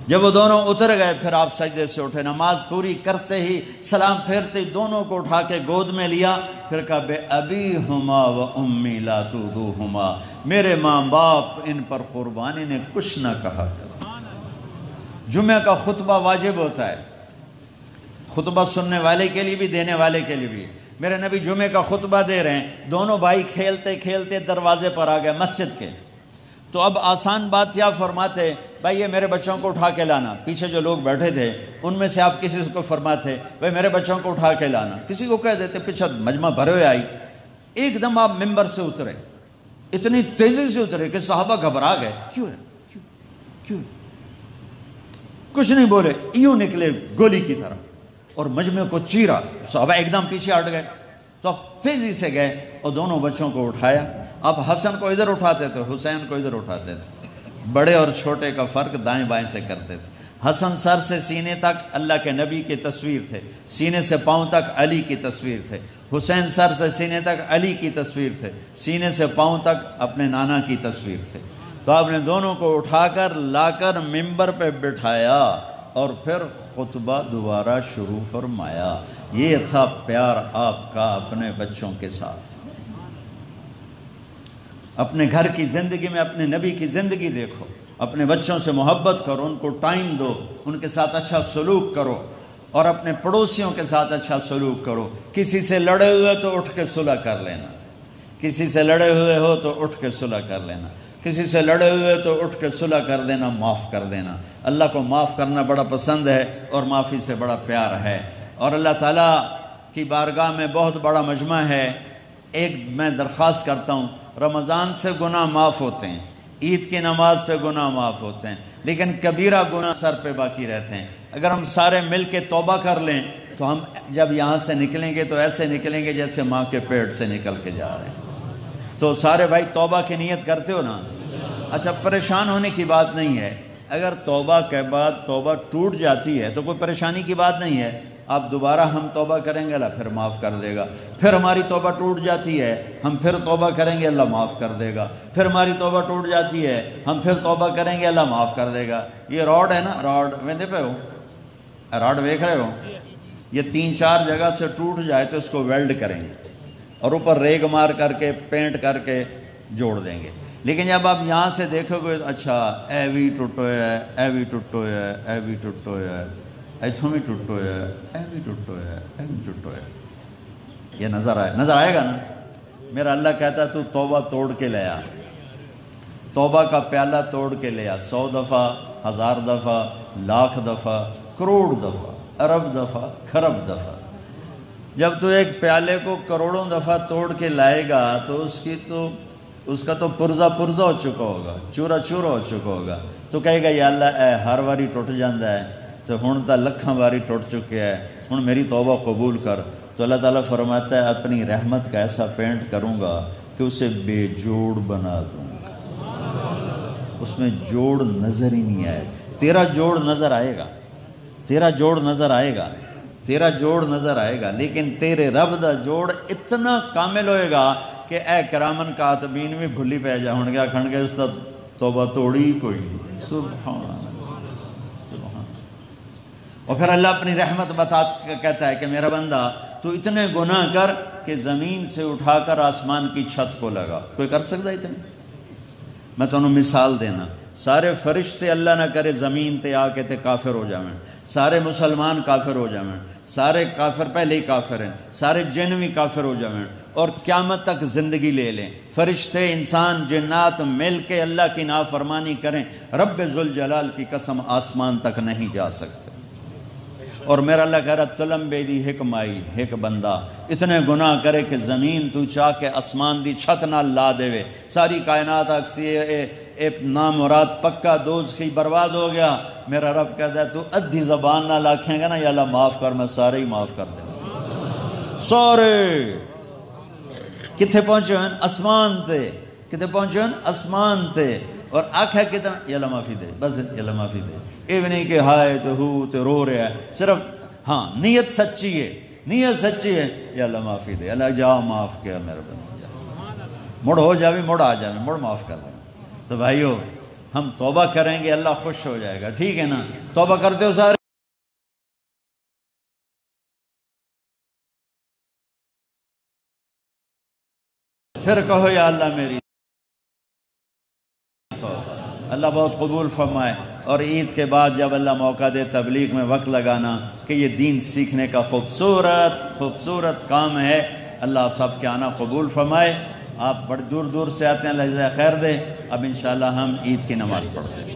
جب وہ دونوں اتر گئے پھر آپ سجدے سے اٹھے، نماز پوری کرتے ہی سلام پھیرتے ہی دونوں کو اٹھا کے گود میں لیا، پھر کہا بے ابی ہما و امی لا تؤذوہما، میرے ماں باپ ان پر قربانی نے کچھ نہ کہا۔ جمعہ کا خطبہ واجب ہوتا ہے، خطبہ سننے والے کے لیے بھی دینے والے کے لیے بھی۔ میرے نبی جمعے کا خطبہ دے رہے ہیں، دونوں بھائی کھیلتے کھیلتے دروازے پر آ گئے مسجد کے، تو اب آسان بات کیا فرماتے، بھائی یہ میرے بچوں کو اٹھا کے لانا۔ پیچھے جو لوگ بیٹھے تھے ان میں سے آپ کسی کو فرماتے بھائی میرے بچوں کو اٹھا کے لانا، کسی کو کہہ دیتے، پیچھے مجمع بھرے ہوئے آئی، ایک دم آپ ممبر سے اترے، اتنی تیزی سے اترے کہ صحابہ گھبرا گئے، کیوں ہے کیوں کچھ نہیں بولے، یوں نکلے گولی کی طرح اور مجمع کو چیرا، صحابہ ایک دم پیچھے ہٹ گئے، تو اب تیزی سے گئے اور دونوں بچوں کو اٹھایا۔ اب حسن کو ادھر اٹھاتے تھے، حسین کو ادھر اٹھاتے تھے، بڑے اور چھوٹے کا فرق دائیں بائیں سے کرتے تھے۔ حسن سر سے سینے تک اللہ کے نبی کی تصویر تھے، سینے سے پاؤں تک علی کی تصویر تھے۔ حسین سر سے سینے تک علی کی تصویر تھے، سینے سے پاؤں تک اپنے نانا کی تصویر تھے۔ تو آپ نے دونوں کو اٹھا کر لا کر ممبر پہ بٹھایا اور پھر خطبہ دوبارہ شروع فرمایا۔ یہ تھا پیار آپ کا اپنے بچوں کے ساتھ۔ اپنے گھر کی زندگی میں اپنے نبی کی زندگی دیکھو، اپنے بچوں سے محبت کرو، ان کو ٹائم دو، ان کے ساتھ اچھا سلوک کرو، اور اپنے پڑوسیوں کے ساتھ اچھا سلوک کرو۔ کسی سے لڑے ہوئے تو اٹھ کے صلح کر لینا، کسی سے لڑے ہوئے ہو تو اٹھ کے صلح کر لینا، کسی سے لڑے ہوئے تو اٹھ کے صلح کر دینا، معاف کر دینا۔ اللہ کو معاف کرنا بڑا پسند ہے اور معافی سے بڑا پیار ہے، اور اللہ تعالیٰ کی بارگاہ میں بہت بڑا مجمع ہے۔ ایک میں درخواست کرتا ہوں، رمضان سے گناہ معاف ہوتے ہیں، عید کی نماز پہ گناہ معاف ہوتے ہیں، لیکن کبیرہ گناہ سر پہ باقی رہتے ہیں۔ اگر ہم سارے مل کے توبہ کر لیں تو ہم جب یہاں سے نکلیں گے تو ایسے نکلیں گے جیسے ماں کے پیٹ سے نکل کے جا رہے ہیں۔ تو سارے بھائی توبہ کی نیت کرتے ہو نا؟ اچھا، پریشان ہونے کی بات نہیں ہے، اگر توبہ کے بعد توبہ ٹوٹ جاتی ہے تو کوئی پریشانی کی بات نہیں ہے، آپ دوبارہ ہم توبہ کریں گے اللہ پھر معاف کر دے گا، پھر ہماری توبہ ٹوٹ جاتی ہے ہم پھر توبہ کریں گے اللہ معاف کر دے گا، پھر ہماری توبہ ٹوٹ جاتی ہے ہم پھر توبہ کریں گے اللہ معاف کر دے گا۔ یہ راڈ ہے نا، راڈ ویندے پہ ہو، راڈ دیکھ رہے ہو، یہ 3-4 جگہ سے ٹوٹ جائے تو اس کو ویلڈ کریں گے اور اوپر ریگ مار کر کے پینٹ کر کے جوڑ دیں گے، لیکن جب آپ یہاں سے دیکھو گے اچھا اے بھی ٹوٹو ہے، اے بھی ٹوٹو ہے، اے بھی ٹوٹو ہے، ایتھوں بھی ٹوٹو ہے، اے بھی ٹوٹو ہے، اے بھی ٹوٹو ہے، یہ نظر آئے گا نا۔ میرا اللہ کہتا ہے تو توبہ توڑ کے لے آ، توبہ کا پیالہ توڑ کے لے آ، 100 دفعہ، 1000 دفعہ، لاکھ دفعہ، کروڑ دفعہ، ارب دفعہ، کھرب دفعہ۔ جب تو ایک پیالے کو کروڑوں دفعہ توڑ کے لائے گا تو اس کا تو پرزا ہو چکا ہوگا، چورا ہو چکا ہوگا، تو کہے گا یا اللہ اے ہر واری ٹوٹ جاندہ ہے تو ہن تا لکھاں واری ٹوٹ چکے ہے، ہن میری توبہ قبول کر۔ تو اللہ تعالیٰ فرماتا ہے اپنی رحمت کا ایسا پینٹ کروں گا کہ اسے بے جوڑ بنا دوں گا، اس میں جوڑ نظر ہی نہیں آئے، تیرا جوڑ نظر آئے گا، تیرا جوڑ نظر آئے گا، تیرا جوڑ نظر آئے گا، لیکن تیرے رب دا جوڑ اتنا کامل ہوئے گا کہ اے کرامن کاتبین بھی بھلی پہ جاؤں گا، کھنڈ گے اس تا توبہ توڑی کوئی نہیں۔ سبحان سبحان۔ اور پھر اللہ اپنی رحمت بتا کہتا ہے کہ میرا بندہ تو اتنے گناہ کر کہ زمین سے اٹھا کر آسمان کی چھت کو لگا، کوئی کر سکتا اتنے؟ میں تو انہوں مثال دینا، سارے فرشتے اللہ نہ کرے زمین تے آ کے تے کافر ہو جاویں، سارے مسلمان کافر ہو جاویں، سارے کافر پہلے ہی کافر ہیں، سارے جن بھی کافر ہو جاویں اور قیامت تک زندگی لے لیں، فرشتے انسان جنات مل کے اللہ کی نافرمانی کریں، رب ذوالجلال کی قسم آسمان تک نہیں جا سکتے۔ اور میرا اللہ کہہ رہا تلم بے دی ہک مائی ہک بندہ اتنے گناہ کرے کہ زمین تو چاہ کے اسمان دی چھت نہ لا دے وے، ساری کائنات اکسی اے نامراد پکا دوزخی برباد ہو گیا، میرا رب کہتا ہے تو ادھی زبان نہ لاکھیں گا نا یا اللہ معاف کر، میں سارے ہی معاف کر دیں سورے۔ کتھے پہنچے ہیں؟ اسمان تے۔ کتھے پہنچے ہیں؟ اسمان تے۔ اور آنکھ ہے کتنا یا اللہ معافی دے، بس یا اللہ معافی دے، یہ بھی نہیں کہ ہائے تو ہو تو رو رہا ہے، صرف ہاں نیت سچی ہے، نیت سچی ہے، یا اللہ معافی دے، اللہ جاؤ معاف کیا میرے بندے، مڑ ہو جاوی، مڑ آ جاوی، مڑ معاف کر دیں۔ تو بھائیو ہم توبہ کریں گے اللہ خوش ہو جائے گا، ٹھیک ہے نا؟ توبہ کرتے ہو سارے؟ پھر کہو یا اللہ میری توبہ۔ اللہ بہت قبول فرمائے۔ اور عید کے بعد جب اللہ موقع دے تبلیغ میں وقت لگانا کہ یہ دین سیکھنے کا خوبصورت کام ہے، اللہ آپ سب کے آنا قبول فرمائے۔ آپ بڑے دور دور سے آتے ہیں، اللہ جزائے خیر دے۔ اب انشاءاللہ ہم عید کی نماز پڑھتے ہیں۔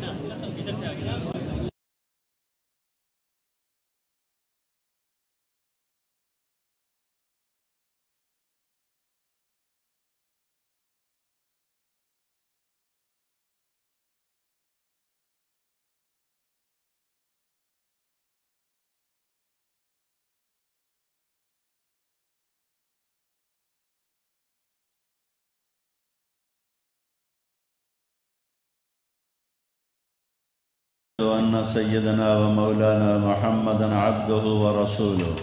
وأن سيدنا ومولانا محمدا عبده ورسوله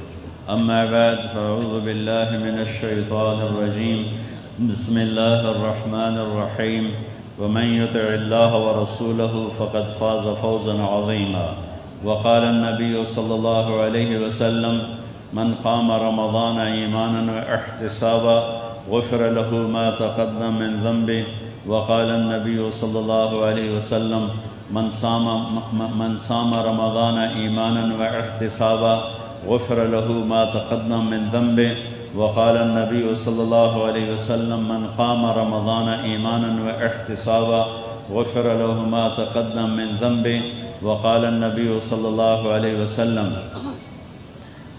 أما بعد فأعوذ بالله من الشيطان الرجيم بسم الله الرحمن الرحيم ومن يطع الله ورسوله فقد فاز فوزا عظيما وقال النبي صلى الله عليه وسلم من قام رمضان إيمانا واحتسابا غفر له ما تقدم من ذنبه وقال النبي صلى الله عليه وسلم من صام رمضان ایمانا واحتسابا غفر له ما تقدم من ذنبه وقال النبي صلى الله عليه وسلم من قام رمضان ایمانا واحتسابا غفر له ما تقدم من ذنبه وقال النبي صلى الله عليه وسلم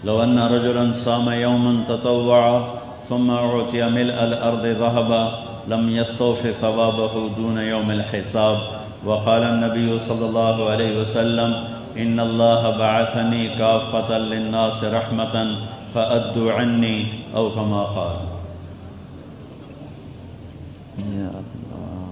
لو أن رجلا صام يوما تطوعا ثم أعطي ملء الأرض ذهبا لم يستوف ثوابه دون يوم الحساب وقال النبي صلى الله عليه وسلم إن الله بعثني كافة للناس رحمة فأدوا عني أو كما قال۔ يا الله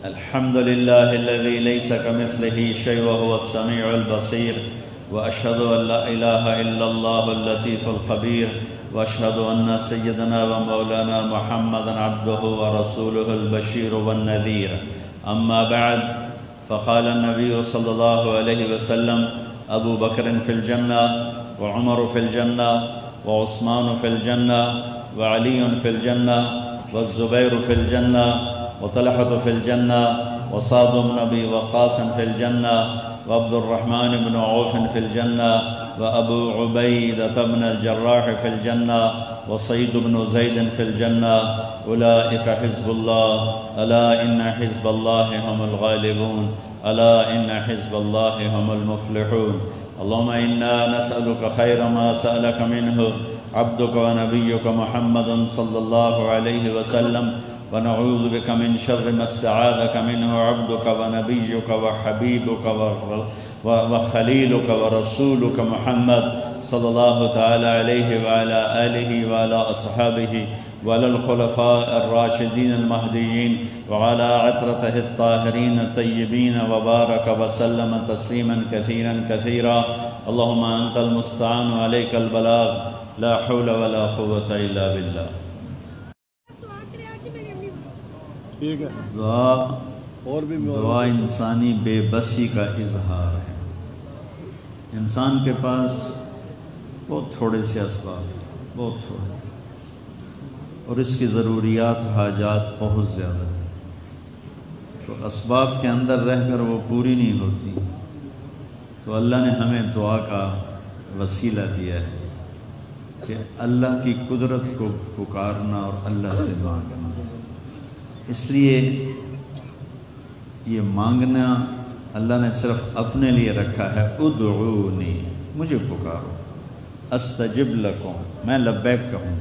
الحمد لله الذي ليس كمثله شيء وهو السميع البصير وأشهد أن لا إله إلا الله اللطيف الخبير وأشهد أن سيدنا ومولانا محمدا عبده ورسوله البشير والنذير أما بعد فقال النبي صلى الله عليه وسلم أبو بكر في الجنة وعمر في الجنة وعثمان في الجنة وعلي في الجنة والزبير في الجنة وطلحة في الجنة وصاد بن أبي وقاص في الجنة وعبد الرحمن بن عوف في الجنة وأبو عبيدة بن الجراح في الجنة وصيد بن زيد في الجنة أولئك حزب الله ألا إن حزب الله هم الغالبون ألا إن حزب الله هم المفلحون اللهم إنا نسألك خير ما سألك منه عبدك ونبيك محمد صلى الله عليه وسلم ونعوذ بك من شر ما استعاذك منه عبدك ونبيك وحبيبك وخليلك ورسولك محمد صلى الله تعالى عليه وعلى آله وعلى أصحابه وعلى الخلفاء الراشدين المهديين وعلى عترته الطاهرين الطيبين وبارك وسلم تسليما كثيرا كثيرا اللهم أنت المستعان عليك البلاغ لا حول ولا قوة إلا بالله۔ دعا انسانی بے بسی کا اظہار ہے۔ انسان کے پاس بہت تھوڑے سے اسباب، بہت تھوڑے، اور اس کی ضروریات حاجات بہت زیادہ ہیں، تو اسباب کے اندر رہ کر وہ پوری نہیں ہوتی، تو اللہ نے ہمیں دعا کا وسیلہ دیا ہے۔ کہ اللہ کی قدرت کو پکارنا اور اللہ سے مانگنا۔ اس لیے یہ مانگنا اللہ نے صرف اپنے لیے رکھا ہے، ادعونی، مجھے پکارو، استجب لکم، میں لبیک کہوں،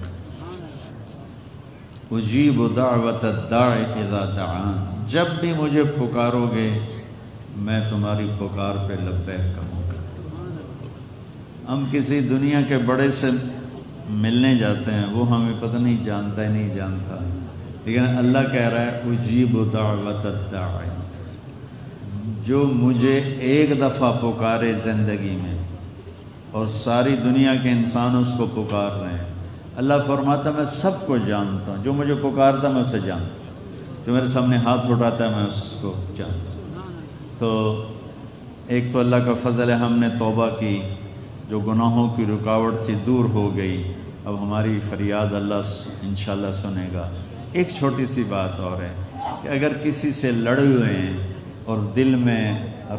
اجیب دعوت الداع اذا دعان، جب بھی مجھے پکارو گے میں تمہاری پکار پہ لبیک کہوں گا۔ ہم کسی دنیا کے بڑے سے ملنے جاتے ہیں، وہ ہمیں پتہ نہیں جانتا ہی نہیں جانتا، لیکن اللہ کہہ رہا ہے اجیب دعوت الداع، جو مجھے ایک دفعہ پکارے زندگی میں اور ساری دنیا کے انسان اس کو پکار رہے ہیں، اللہ فرماتا میں سب کو جانتا ہوں، جو مجھے پکارتا میں اسے جانتا ہوں، جو میرے سامنے ہاتھ اٹھاتا ہے میں اس کو جانتا ہوں۔ تو ایک تو اللہ کا فضل ہے، ہم نے توبہ کی، جو گناہوں کی رکاوٹ تھی دور ہو گئی، اب ہماری فریاد اللہ انشاءاللہ سنے گا۔ ایک چھوٹی سی بات اور ہے کہ اگر کسی سے لڑے ہوئے ہیں اور دل میں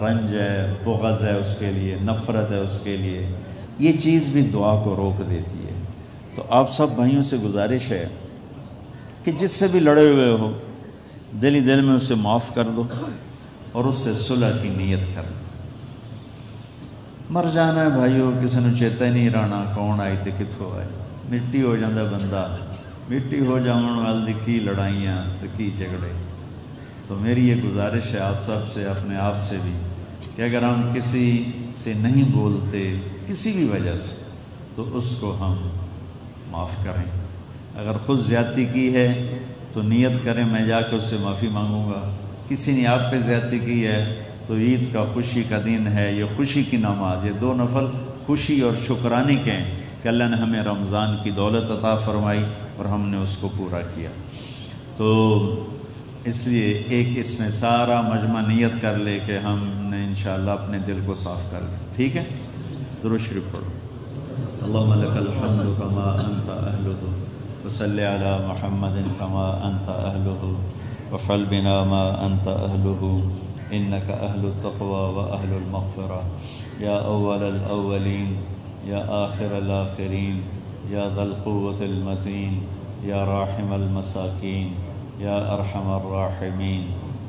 رنج ہے، بغض ہے اس کے لیے، نفرت ہے اس کے لیے، یہ چیز بھی دعا کو روک دیتی ہے۔ تو آپ سب بھائیوں سے گزارش ہے کہ جس سے بھی لڑے ہوئے ہو دل ہی دل میں اسے معاف کر دو اور اس سے صلح کی نیت کر دو۔ مر جانا ہے بھائیو، کسی نے چیتا ہی نہیں رانا کون آئی تے کتھوں آئے، مٹی ہو جاندہ بندہ، مٹی ہو جاؤں وال دی کی لڑائیاں تو کی جھگڑے۔ تو میری یہ گزارش ہے آپ سب سے، اپنے آپ سے بھی، کہ اگر ہم کسی سے نہیں بولتے کسی بھی وجہ سے تو اس کو ہم معاف کریں۔ اگر خود زیادتی کی ہے تو نیت کریں میں جا کے اس سے معافی مانگوں گا۔ کسی نے آپ پہ زیادتی کی ہے تو عید کا خوشی کا دن ہے، یہ خوشی کی نماز، یہ 2 نفل خوشی اور شکرانے کے ہیں کہ اللہ نے ہمیں رمضان کی دولت عطا فرمائی اور ہم نے اس کو پورا کیا۔ تو اس لیے ایک اس میں سارا مجمع نیت کر لے کہ ہم نے انشاءاللہ اپنے دل کو صاف کر لیں، ٹھیک ہے؟ درود شریف پڑھو۔ اللہم لک الحمد کما انت اہلہ وصلی علی محمد کما انت اہلہ وفعل بنا ما انت اہلہ انک اہل التقوی و اہل المغفرہ یا اول الاولین یا آخر الاخرین یا ذا القوة المتین یا راحم المساکین یا ارحم الراحمین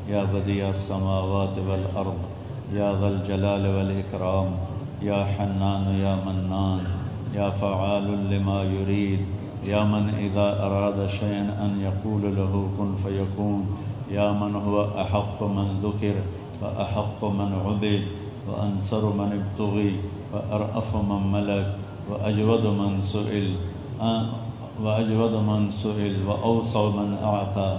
یا بدیع السماوات والارض یا ذا الجلال والاکرام یا حنان یا منان یا فعال لما یرید یا من اذا اراد شیئا ان یقول له کن فیکون یا من هو احق من ذکر و احق من عبد و انصر من ابتغی و ارأف من ملک و اجود من سئل و اوصى من اعطى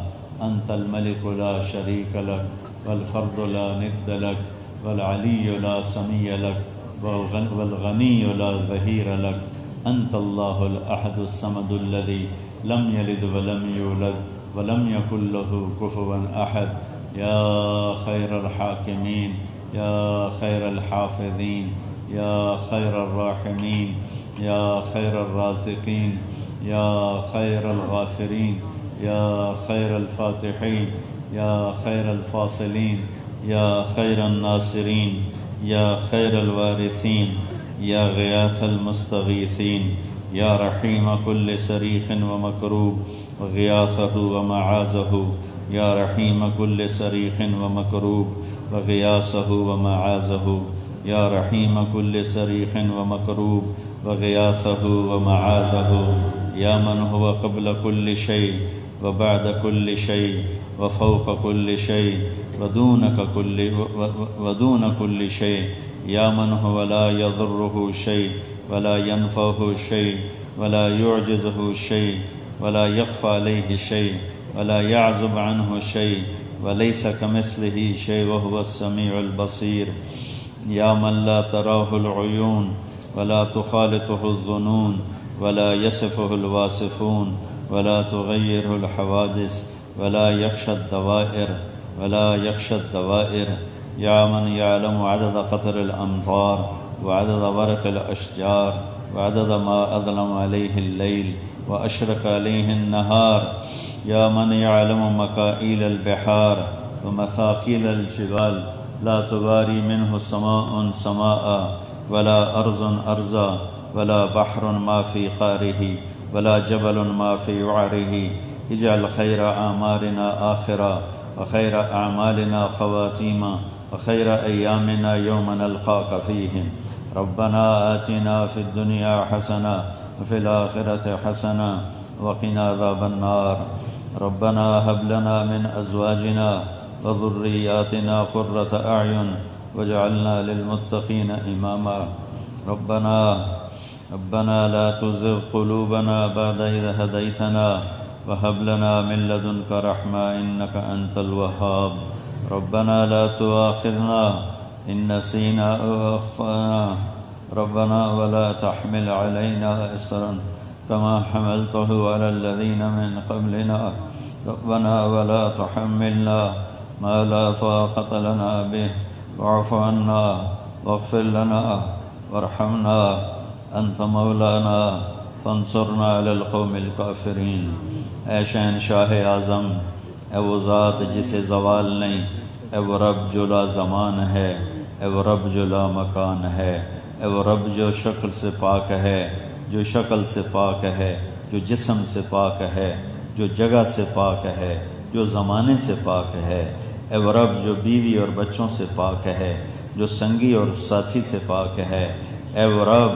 انت الملك لا شريك لك والفرد لا ند لك والعلي لا سمي لك والغني لا ظهير لك انت الله الاحد الصمد الذي لم يلد ولم يولد ولم يكن له كفوا احد يا خير الحاكمين يا خير الحافظين يا خير الراحمين يا خير الرازقين يا خير الغافرين يا خير الفاتحين يا خير الفاصلين يا خير الناصرين يا خير الوارثين يا غياث المستغيثين يا رحيم كل صريخ ومكروب وغياثه ومعازه يا رحيم كل صريخ ومكروب وغياثه ومعازه يا رحيم كل صريخ ومكروب وغياثه ومعاذه يا من هو قبل كل شيء وبعد كل شيء وفوق كل شيء ودون كل شيء يا من هو لا يضره شيء ولا ينفعه شيء ولا يعجزه شيء ولا يخفى عليه شيء ولا يعزب عنه شيء وليس كمثله شيء وهو السميع البصير يا من لا تراه العيون ولا تخالطه الظنون ولا يصفه الواصفون ولا تغيره الحوادث ولا يخشى الدوائر يا من يعلم عدد قطر الأمطار وعدد ورق الأشجار وعدد ما أظلم عليه الليل وأشرق عليه النهار يا من يعلم مكائيل البحار ومثاقيل الجبال لا تباري منه سماء سماء ولا أرض أرضا ولا بحر ما في قاره ولا جبل ما في وعره اجعل خير أعمارنا آخرا وخير أعمالنا خواتيما وخير أيامنا يوم نلقاك فيهم. ربنا آتنا في الدنيا حسنة وفي الآخرة حسنة وقنا عذاب النار. ربنا هب لنا من أزواجنا وذرياتنا قرة أعين واجعلنا للمتقين إماما. ربنا لا تزغ قلوبنا بعد إذ هديتنا وهب لنا من لدنك رحمة إنك أنت الوهاب. ربنا لا تؤاخذنا إن نسينا أو أخطأنا ربنا ولا تحمل علينا إصرا كما حملته على الذين من قبلنا ربنا ولا تحملنا ما لا طاقة لنا به واعف عنا واغفر لنا وارحمنا أنت مولانا فانصرنا على القوم الكافرين. اے شہنشاہ اعظم، اے وہ ذات جسے زوال نہیں، اے وہ رب جو لا زمان ہے، اے وہ رب جو لا مکان ہے، اے وہ رب جو شکل سے پاک ہے، جو شکل سے پاک ہے، جو جسم سے پاک ہے، جو جگہ سے پاک ہے، جو زمانے سے پاک ہے، اے وہ رب جو بیوی اور بچوں سے پاک ہے، جو سنگی اور ساتھی سے پاک ہے، اے وہ رب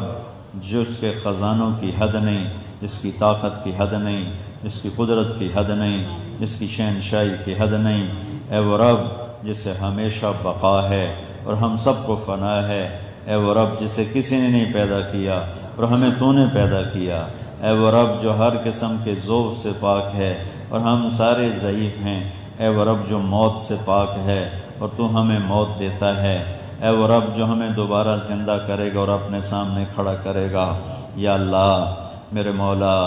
جس کے خزانوں کی حد نہیں، جس کی طاقت کی حد نہیں، جس کی قدرت کی حد نہیں، جس کی شہنشاہی کی حد نہیں، اے وہ رب جسے ہمیشہ بقا ہے اور ہم سب کو فنا ہے، اے وہ رب جسے کسی نے نہیں پیدا کیا اور ہمیں تو نے پیدا کیا، اے وہ رب جو ہر قسم کے ذوق سے پاک ہے اور ہم سارے ضعیف ہیں، اے وہ رب جو موت سے پاک ہے اور تو ہمیں موت دیتا ہے، اے وہ رب جو ہمیں دوبارہ زندہ کرے گا اور اپنے سامنے کھڑا کرے گا۔ یا اللہ میرے مولا،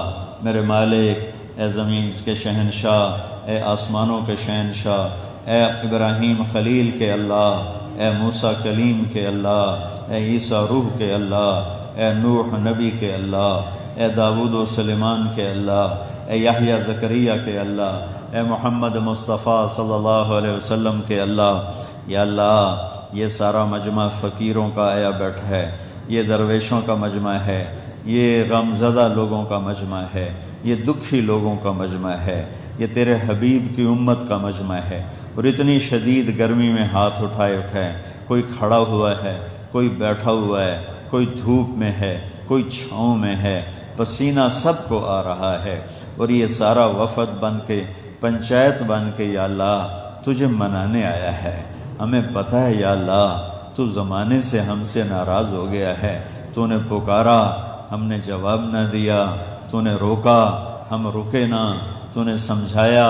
میرے مالک، اے زمین کے شہنشاہ، اے آسمانوں کے شہنشاہ، اے ابراہیم خلیل کے اللہ، اے موسیٰ کلیم کے اللہ، اے عیسیٰ روح کے اللہ، اے نوح نبی کے اللہ، اے داؤد و سلیمان کے اللہ، اے یحییٰ زکریا کے اللہ، اے محمد مصطفیٰ صلی اللہ علیہ وسلم کے اللہ۔ یا اللہ یہ سارا مجمع فقیروں کا آیا بیٹھا ہے، یہ درویشوں کا مجمع ہے، یہ غمزدہ لوگوں کا مجمع ہے، یہ دکھی لوگوں کا مجمع ہے، یہ تیرے حبیب کی امت کا مجمع ہے، اور اتنی شدید گرمی میں ہاتھ اٹھائے کوئی کھڑا ہوا ہے، کوئی بیٹھا ہوا ہے، کوئی دھوپ میں ہے، کوئی چھاؤں میں ہے، پسینہ سب کو آ رہا ہے، اور یہ سارا وفد بن کے، پنچایت بن کے یا اللہ تجھے منانے آیا ہے۔ ہمیں پتہ ہے یا اللہ تو زمانے سے ہم سے ناراض ہو گیا ہے، تو نے پکارا ہم نے جواب نہ دیا، تو نے روکا ہم رکے نہ، تو نے سمجھایا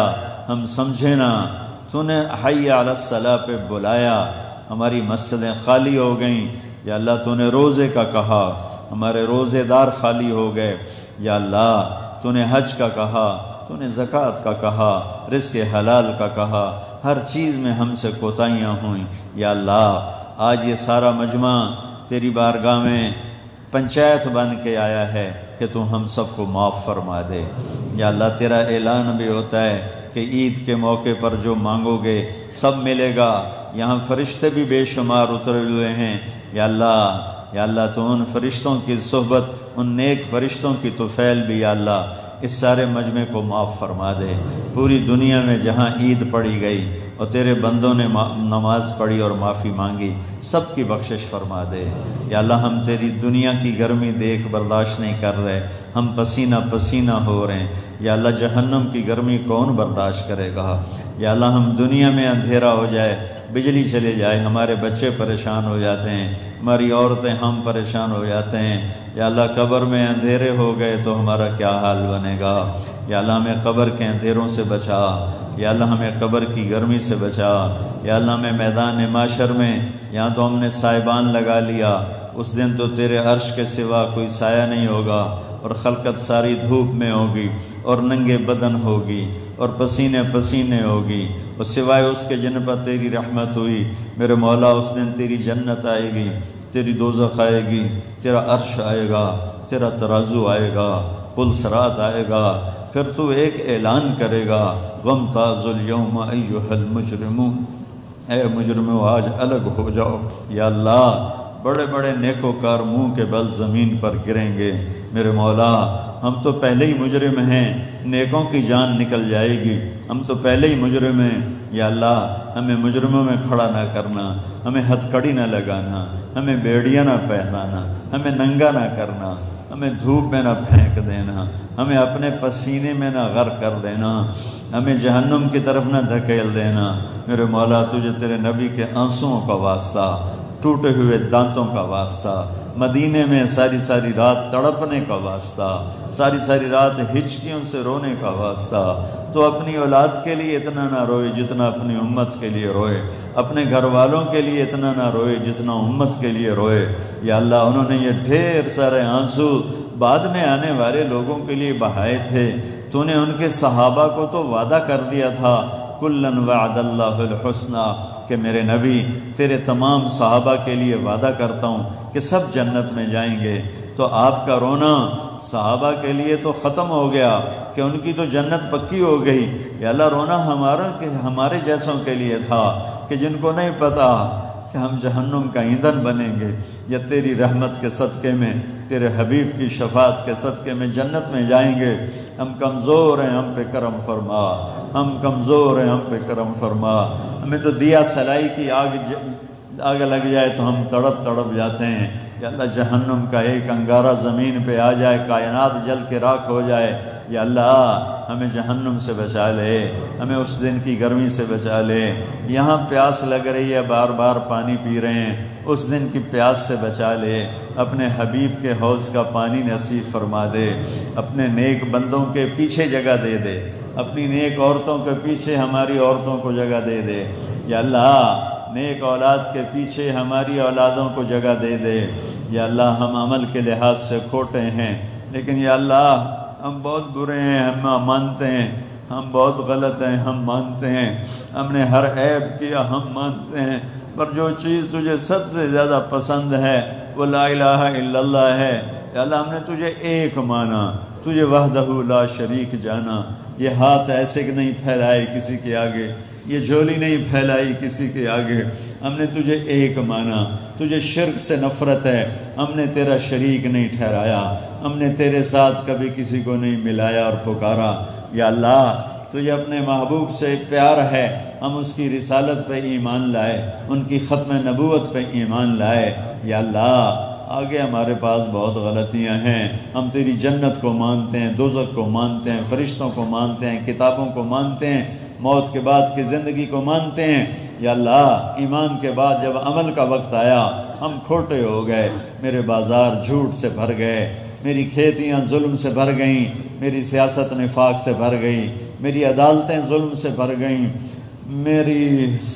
ہم سمجھے نہ، تو نے حی علی الصلاۃ پہ بلایا ہماری مسجدیں خالی ہو گئیں، یا اللہ تو نے روزے کا کہا ہمارے روزے دار خالی ہو گئے، یا اللہ تو نے حج کا کہا، تو نے زکوٰۃ کا کہا، رزق حلال کا کہا، ہر چیز میں ہم سے کوتاہیاں ہوئیں، یا اللہ آج یہ سارا مجمع تیری بارگاہ میں پنچایت بن کے آیا ہے کہ تو ہم سب کو معاف فرما دے۔ یا اللہ تیرا اعلان بھی ہوتا ہے کہ عید کے موقع پر جو مانگو گے سب ملے گا، یہاں فرشتے بھی بے شمار اترے ہوئے ہیں، یا اللہ تو ان فرشتوں کی صحبت، ان نیک فرشتوں کی طفیل بھی یا اللہ اس سارے مجمع کو معاف فرما دے۔ پوری دنیا میں جہاں عید پڑھی گئی اور تیرے بندوں نے نماز پڑھی اور معافی مانگی، سب کی بخشش فرما دے۔ یا اللہ ہم تیری دنیا کی گرمی دیکھ برداشت نہیں کر رہے، ہم پسینہ پسینہ ہو رہے ہیں، یا اللہ جہنم کی گرمی کون برداشت کرے گا؟ یا اللہ ہم دنیا میں اندھیرا ہو جائے، بجلی چلے جائے، ہمارے بچے پریشان ہو جاتے ہیں، ہماری عورتیں ہم پریشان ہو جاتے ہیں، یا اللہ قبر میں اندھیرے ہو گئے تو ہمارا کیا حال بنے گا؟ یا اللہ ہمیں قبر کے اندھیروں سے بچا، یا اللہ ہمیں قبر کی گرمی سے بچا، یا اللہ ہمیں میدان معاشر میں، یہاں تو ہم نے سائبان لگا لیا، اس دن تو تیرے عرش کے سوا کوئی سایہ نہیں ہوگا، اور خلقت ساری دھوپ میں ہوگی اور ننگے بدن ہوگی اور پسینے پسینے ہوگی، اور سوائے اس کے جن پر تیری رحمت ہوئی میرے مولا اس دن تیری جنت آئے گی، تیری دوزخ آئے گی، تیرا عرش آئے گا، تیرا ترازو آئے گا، پل صراط آئے گا، پھر تو ایک اعلان کرے گا وَامْتَازُوا الْيَوْمَ أَيُّهَا الْمُجْرِمُونَ، اے مجرموں آج الگ ہو جاؤ۔ یا اللہ بڑے بڑے نیکوکار منہ کے بل زمین پر گریں گے۔ میرے مولا ہم تو پہلے ہی مجرم ہیں، نیکوں کی جان نکل جائے گی، ہم تو پہلے ہی مجرم ہیں۔ یا اللہ ہمیں مجرموں میں کھڑا نہ کرنا، ہمیں ہتھ کڑی نہ لگانا، ہمیں بیڑیاں نہ پہنانا، ہمیں ننگا نہ کرنا، ہمیں دھوپ میں نہ پھینک دینا، ہمیں اپنے پسینے میں نہ غرق کر دینا، ہمیں جہنم کی طرف نہ دھکیل دینا۔ میرے مولا تجھے تیرے نبی کے آنسوؤں کا واسطہ، ٹوٹے ہوئے دانتوں کا واسطہ، مدینے میں ساری ساری رات تڑپنے کا واسطہ، ساری ساری رات ہچکیوں سے رونے کا واسطہ، تو اپنی اولاد کے لیے اتنا نہ روئے جتنا اپنی امت کے لیے روئے، اپنے گھر والوں کے لیے اتنا نہ روئے جتنا امت کے لیے روئے۔ یا اللہ انہوں نے یہ ڈھیر سارے آنسو بعد میں آنے والے لوگوں کے لیے بہائے تھے، تو نے ان کے صحابہ کو تو وعدہ کر دیا تھا کلن وعد اللہ الحسنی، کہ میرے نبی تیرے تمام صحابہ کے لیے وعدہ کرتا ہوں کہ سب جنت میں جائیں گے۔ تو آپ کا رونا صحابہ کے لیے تو ختم ہو گیا کہ ان کی تو جنت پکی ہو گئی۔ یا اللہ رونا ہمارے جیسوں کے لیے تھا کہ جن کو نہیں پتا کہ ہم جہنم کا ایندھن بنیں گے یا تیری رحمت کے صدقے میں، تیرے حبیب کی شفاعت کے صدقے میں جنت میں جائیں گے۔ ہم کمزور ہیں، ہم پہ کرم فرما، ہم کمزور ہیں، ہم پہ کرم فرما۔ ہمیں تو دیا سلائی کی آگ لگ جائے تو ہم تڑپ تڑپ جاتے ہیں۔ یا اللہ جہنم کا ایک انگارہ زمین پہ آ جائے، کائنات جل کے راکھ ہو جائے، یا اللہ ہمیں جہنم سے بچا لے، ہمیں اس دن کی گرمی سے بچا لے۔ یہاں پیاس لگ رہی ہے، بار بار پانی پی رہے ہیں، اس دن کی پیاس سے بچا لے، اپنے حبیب کے حوض کا پانی نصیب فرما دے، اپنے نیک بندوں کے پیچھے جگہ دے دے، اپنی نیک عورتوں کے پیچھے ہماری عورتوں کو جگہ دے دے۔ یا اللہ نیک اولاد کے پیچھے ہماری اولادوں کو جگہ دے دے۔ یا اللہ ہم عمل کے لحاظ سے کھوٹے ہیں، لیکن یا اللہ ہم بہت برے ہیں، ہم مانتے ہیں، ہم بہت غلط ہیں، ہم مانتے ہیں، ہم نے ہر عیب کیا، ہم مانتے ہیں، پر جو چیز تجھے سب سے زیادہ پسند ہے وہ لا الہ الا اللہ ہے۔ یا اللہ ہم نے تجھے ایک مانا، تجھے وحدہ لا شریک جانا۔ یہ ہاتھ ایسے کہ نہیں پھیلائے کسی کے آگے، یہ جھولی نہیں پھیلائی کسی کے آگے، ہم نے تجھے ایک مانا۔ تجھے شرک سے نفرت ہے، ہم نے تیرا شریک نہیں ٹھہرایا، ہم نے تیرے ساتھ کبھی کسی کو نہیں ملایا اور پکارا۔ یا اللہ تجھے اپنے محبوب سے پیار ہے، ہم اس کی رسالت پہ ایمان لائے، ان کی ختم نبوت پہ ایمان لائے۔ یا اللہ آگے ہمارے پاس بہت غلطیاں ہیں، ہم تیری جنت کو مانتے ہیں، دوزخ کو مانتے ہیں، فرشتوں کو مانتے ہیں، کتابوں کو مانتے ہیں، موت کے بعد کی زندگی کو مانتے ہیں۔ یا اللہ ایمان کے بعد جب عمل کا وقت آیا ہم کھوٹے ہو گئے، میرے بازار جھوٹ سے بھر گئے، میری کھیتیاں ظلم سے بھر گئیں، میری سیاست نفاق سے بھر گئی، میری عدالتیں ظلم سے بھر گئیں،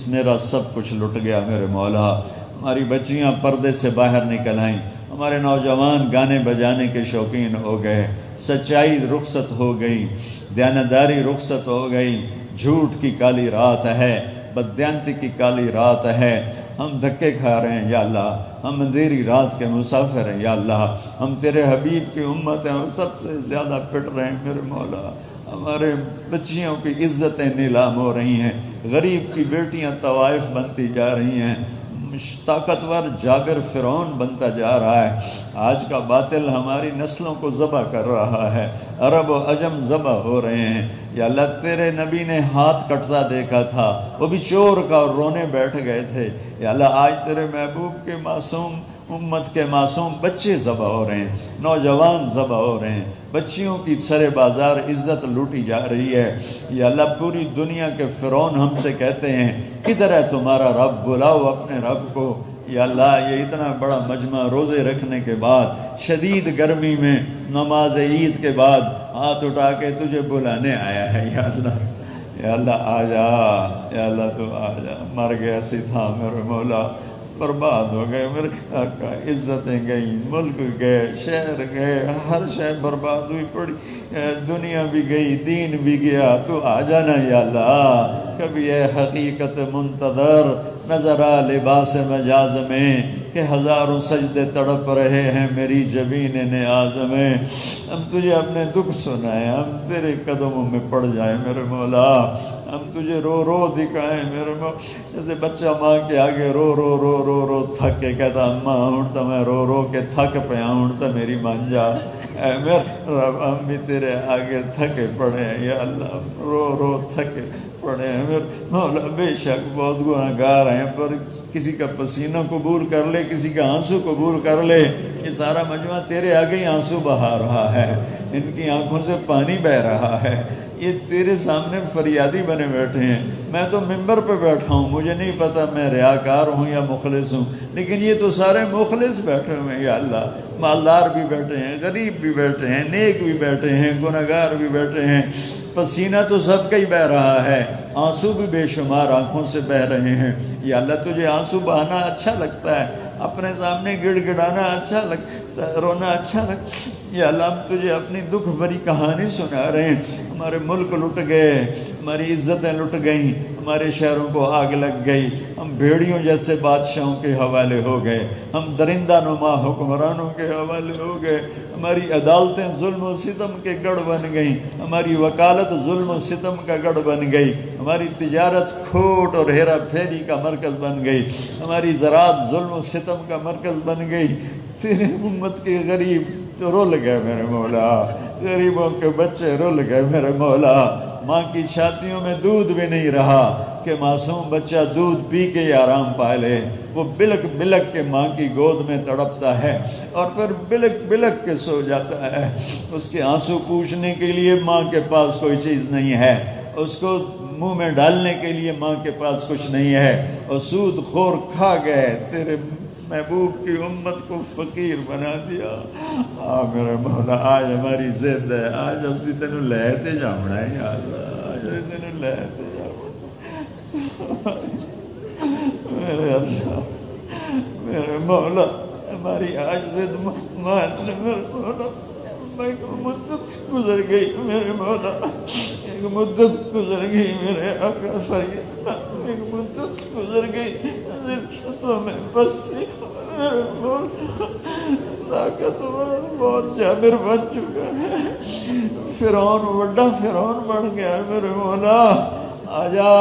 میرا سب کچھ لٹ گیا میرے مولا۔ ہماری بچیاں پردے سے باہر نکل آئیں، ہمارے نوجوان گانے بجانے کے شوقین ہو گئے، سچائی رخصت ہو گئی، دیانتداری رخصت ہو گئی، جھوٹ کی کالی رات ہے، بددیانتی کی کالی رات ہے، ہم دھکے کھا رہے ہیں۔ یا اللہ ہم اندھیری رات کے مسافر ہیں۔ یا اللہ ہم تیرے حبیب کی امت ہیں اور سب سے زیادہ پٹ رہے ہیں میرے مولا۔ ہمارے بچیوں کی عزتیں نیلام ہو رہی ہیں، غریب کی بیٹیاں طوائف بنتی جا رہی ہیں، طاقتور جابر فرعون بنتا جا رہا ہے۔ آج کا باطل ہماری نسلوں کو ذبح کر رہا ہے، عرب و عجم ذبح ہو رہے ہیں۔ یا اللہ تیرے نبی نے ہاتھ کٹتا دیکھا تھا، وہ بھی چور کا، اور رونے بیٹھ گئے تھے۔ یا اللہ آج تیرے محبوب کے معصوم امت کے معصوم بچے ذبح ہو رہے ہیں، نوجوان ذبح ہو رہے ہیں، بچیوں کی سر بازار عزت لوٹی جا رہی ہے۔ یا اللہ پوری دنیا کے فرعون ہم سے کہتے ہیں کدھر ہے تمہارا رب، بلاؤ اپنے رب کو۔ یا اللہ یہ اتنا بڑا مجمع روزے رکھنے کے بعد، شدید گرمی میں، نماز عید کے بعد ہاتھ اٹھا کے تجھے بلانے آیا ہے۔ یا اللہ آ جا، یا اللہ تو آ جا۔ مر گیا سی تھا میرے مولا، برباد ہو گئے میرے آقا، عزتیں گئیں، ملک گئے، شہر گئے، ہر شے برباد ہوئی پڑی، دنیا بھی گئی، دین بھی گیا، تو آ جانا یا اللہ۔ کبھی اے حقیقت منتظر نظر آ لباس مجاز میں، کہ ہزاروں سجدے تڑپ رہے ہیں میری جبین نیاز میں، ہم تجھے اپنے دکھ سنائیں، ہم تیرے قدموں میں پڑ جائیں میرے مولا، ہم تجھے رو رو دکھائیں میرے مولا۔ جیسے بچہ ماں کے آگے رو رو رو رو رو تھک کے کہتا اماں ہوں تو میں رو رو کے تھک پیا ہوں تو میری مان جا، اے میرے رب ہم بھی تیرے آگے تھکے پڑے ہیں یا اللہ، رو رو تھکے پڑے ہیں میرے مولا، بے شک بہت گناہگار ہیں، پر کسی کا پسینہ قبول کر لے، کسی کا آنسو قبول کر لے، یہ سارا مجمع تیرے آگے ہی آنسو بہا رہا ہے، ان کی آنکھوں سے پانی بہہ رہا ہے، یہ تیرے سامنے فریادی بنے بیٹھے ہیں، میں تو ممبر پہ بیٹھا ہوں، مجھے نہیں پتا میں ریاکار ہوں یا مخلص ہوں، لیکن یہ تو سارے مخلص بیٹھے ہوئے ہیں یا اللہ، مالدار بھی بیٹھے ہیں، غریب بھی بیٹھے ہیں، نیک بھی بیٹھے ہیں، گناہگار بھی بیٹھے ہیں، پسینہ تو سب کا ہی بہہ رہا ہے، آنسو بھی بے شمار آنکھوں سے بہہ رہے ہیں یا اللہ، تجھے آنسو بہانا اچھا لگتا ہے، اپنے سامنے گڑ گڑانا اچھا لگتا ہے، رونا اچھا لگتا ہے یا اللہ، ہم تجھے اپنی دکھ بھری کہانی سنا رہے ہیں، ہمارے ملک لٹ گئے، ہماری عزتیں لٹ گئیں، ہمارے شہروں کو آگ لگ گئی، ہم بھیڑیوں جیسے بادشاہوں کے حوالے ہو گئے، ہم درندہ نما حکمرانوں کے حوالے ہو گئے، ہماری عدالتیں ظلم و ستم کے گڑھ بن گئیں، ہماری وکالت ظلم و ستم کا گڑھ بن گئی، ہماری تجارت کھوٹ اور ہیرا پھیری کا مرکز بن گئی، ہماری زراعت ظلم و ستم کا مرکز بن گئی، تیرے امت کے غریب تو رول گئے میرے مولا، غریبوں کے بچے رول گئے میرے مولا، ماں کی چھاتیوں میں دودھ بھی نہیں رہا کہ معصوم بچہ دودھ پی کے ہی آرام پا لے، وہ بلک بلک کے ماں کی گود میں تڑپتا ہے اور پھر بلک بلک کے سو جاتا ہے، اس کے آنسو پوچھنے کے لیے ماں کے پاس کوئی چیز نہیں ہے، اس کو منہ میں ڈالنے کے لیے ماں کے پاس کچھ نہیں ہے، اور سود خور کھا گئے، تیرے محبوب کی امت کو فقیر بنا دیا۔ میرے مولا آج ہماری ضد ہے، آج اسی تینوں لہتے جاؤنا ہے یا اللہ، آج اسی تینوں لہتے جاؤنا میرے اللہ، میرے مولا ہماری آج ضد مان لے میرے مولا، ایک مدت گزر گئی میرے مولا، ایک مدت گزر گئی میرے آقا فرید، ایک مدت گزر گئی تو میں پستی میرے مولا، طاقتور بہت جابر بن چکا ہے، فرعون بڑا فرعون بن گیا میرے مولا، آجا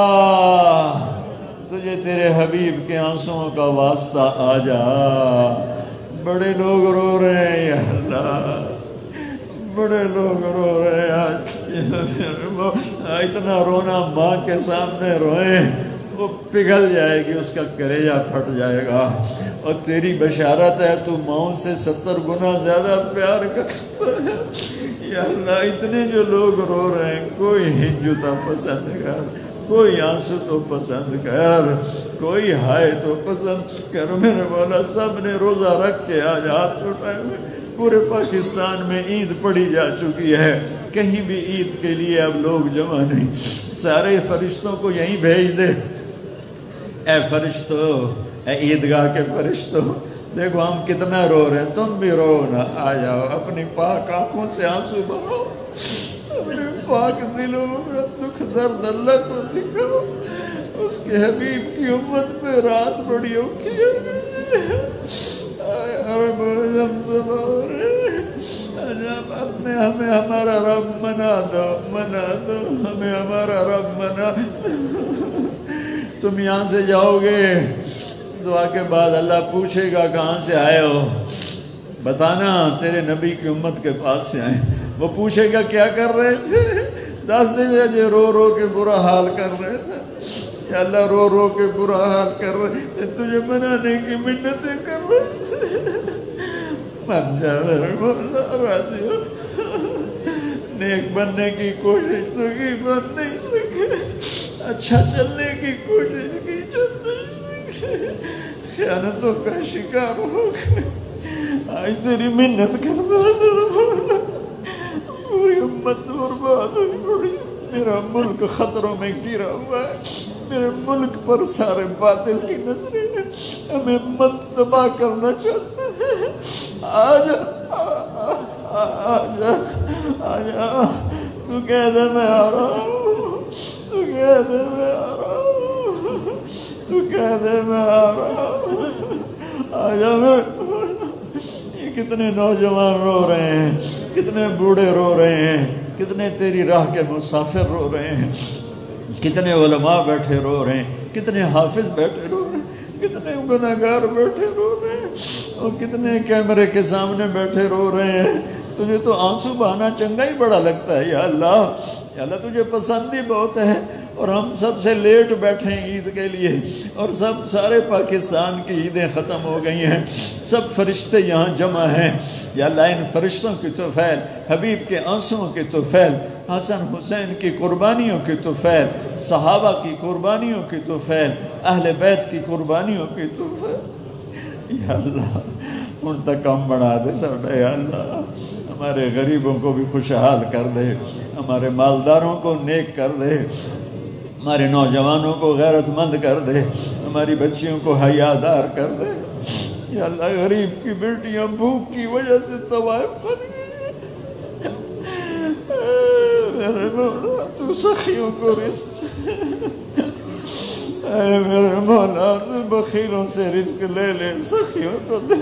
تجھے تیرے حبیب کے آنسوں کا واسطہ، آجا بڑے لوگ رو رہے ہیں یا اللہ، بڑے لوگ رو رہے ہیں آج، اتنا رونا ماں کے سامنے روئیں وہ پگھل جائے گی، اس کا کلیجہ پھٹ جائے گا، اور تیری بشارت ہے تو ماؤں سے 70 گنا زیادہ پیار کرتا ہے یا اللہ، اتنے جو لوگ رو رہے ہیں، کوئی ہنجوتا پسند کر، کوئی آنسو تو پسند کر، کوئی ہائے تو پسند کر میرے مولا، سب نے روزہ رکھ کے آج ہاتھ اٹھائے ہوئے، پورے پاکستان میں عید پڑھی جا چکی ہے، کہیں بھی عید کے لیے اب لوگ جمع نہیں، سارے فرشتوں کو یہیں بھیج دے، اے فرشتوں، اے عیدگاہ کے فرشتوں، دیکھو ہم کتنا رو رہے ہیں، تم بھی رو نا، آ جاؤ اپنی پاک آنکھوں سے آنسو بہاؤ، اپنے پاک دلوں میں دکھ درد اللہ کو دکھاؤ، اس کے حبیب کی امت پہ رات بڑی اوکھی ہے، اپنے ہمیں ہمارا رب منا دو، منا دو، ہمیں ہمارا رب منا دو۔ تم یہاں سے جاؤ گے، دعا کے بعد اللہ پوچھے گا کہاں سے آئے ہو، بتانا تیرے نبی کی امت کے پاس سے آئے، وہ پوچھے گا کیا کر رہے تھے، 10 دن جو رو رو کے برا حال کر رہے تھے یا اللہ، رو رو کے برا حال کر رہے تھے، تجھے منانے کی منتیں کر رہے تھے، من جا میرے مولا، راضی ہو، نیک بننے کی کوشش تو کی، بن نہیں سکے، اچھا چلنے کی کوشش کی، چل نہیں سکے، خیانتوں کا شکار ہو گئے، آج تیری منت کرنا میرے مولا، پوری امت برباد ہوئی پڑی، میرا ملک خطروں میں گرا ہوا ہے، میرے ملک پر سارے باطل کی نظریں ہیں، ہمیں مت تباہ کرنا چاہتے ہیں، آجا آجا آجا، تو کہہ دے میں آ رہا ہوں، تو کہہ دے میں آ رہا ہوں، تو کہہ دے میں آ رہا ہوں، آجا یہ کتنے نوجوان رو رہے ہیں، کتنے بوڑھے رو رہے ہیں، کتنے تیری راہ کے مسافر رو رہے ہیں، کتنے علماء بیٹھے رو رہے ہیں، کتنے حافظ بیٹھے رو رہے ہیں، کتنے گنہگار بیٹھے رو رہے ہیں، اور کتنے کیمرے کے سامنے بیٹھے رو رہے ہیں۔ تجھے تو آنسو بہانا چنگا ہی بڑا لگتا ہے یا اللہ تجھے پسند ہی بہت ہے۔ اور ہم سب سے لیٹ بیٹھے ہیں عید کے لیے، اور سارے پاکستان کی عیدیں ختم ہو گئی ہیں، سب فرشتے یہاں جمع ہیں۔ یا اللہ ان فرشتوں کی طفیل، حبیب کے آنسوؤں کی طفیل، حسن حسین کی قربانیوں کی طفیل، صحابہ کی قربانیوں کی طفیل، اہل بیت کی قربانیوں کی طفیل، یا اللہ ان تک کم بڑھا دے ساڈا، یا اللہ ہمارے غریبوں کو بھی خوشحال کر دے، ہمارے مالداروں کو نیک کر دے، ہمارے نوجوانوں کو غیرت مند کر دے، ہماری بچیوں کو حیادار کر دے۔ یا اللہ غریب کی بیٹیاں بھوک کی وجہ سے طوائف بن گئی، میرے مولا تو سخیوں کو رزق، اے میرے مولا تو بخیلوں سے رزق لے لے، سخیوں کو دے۔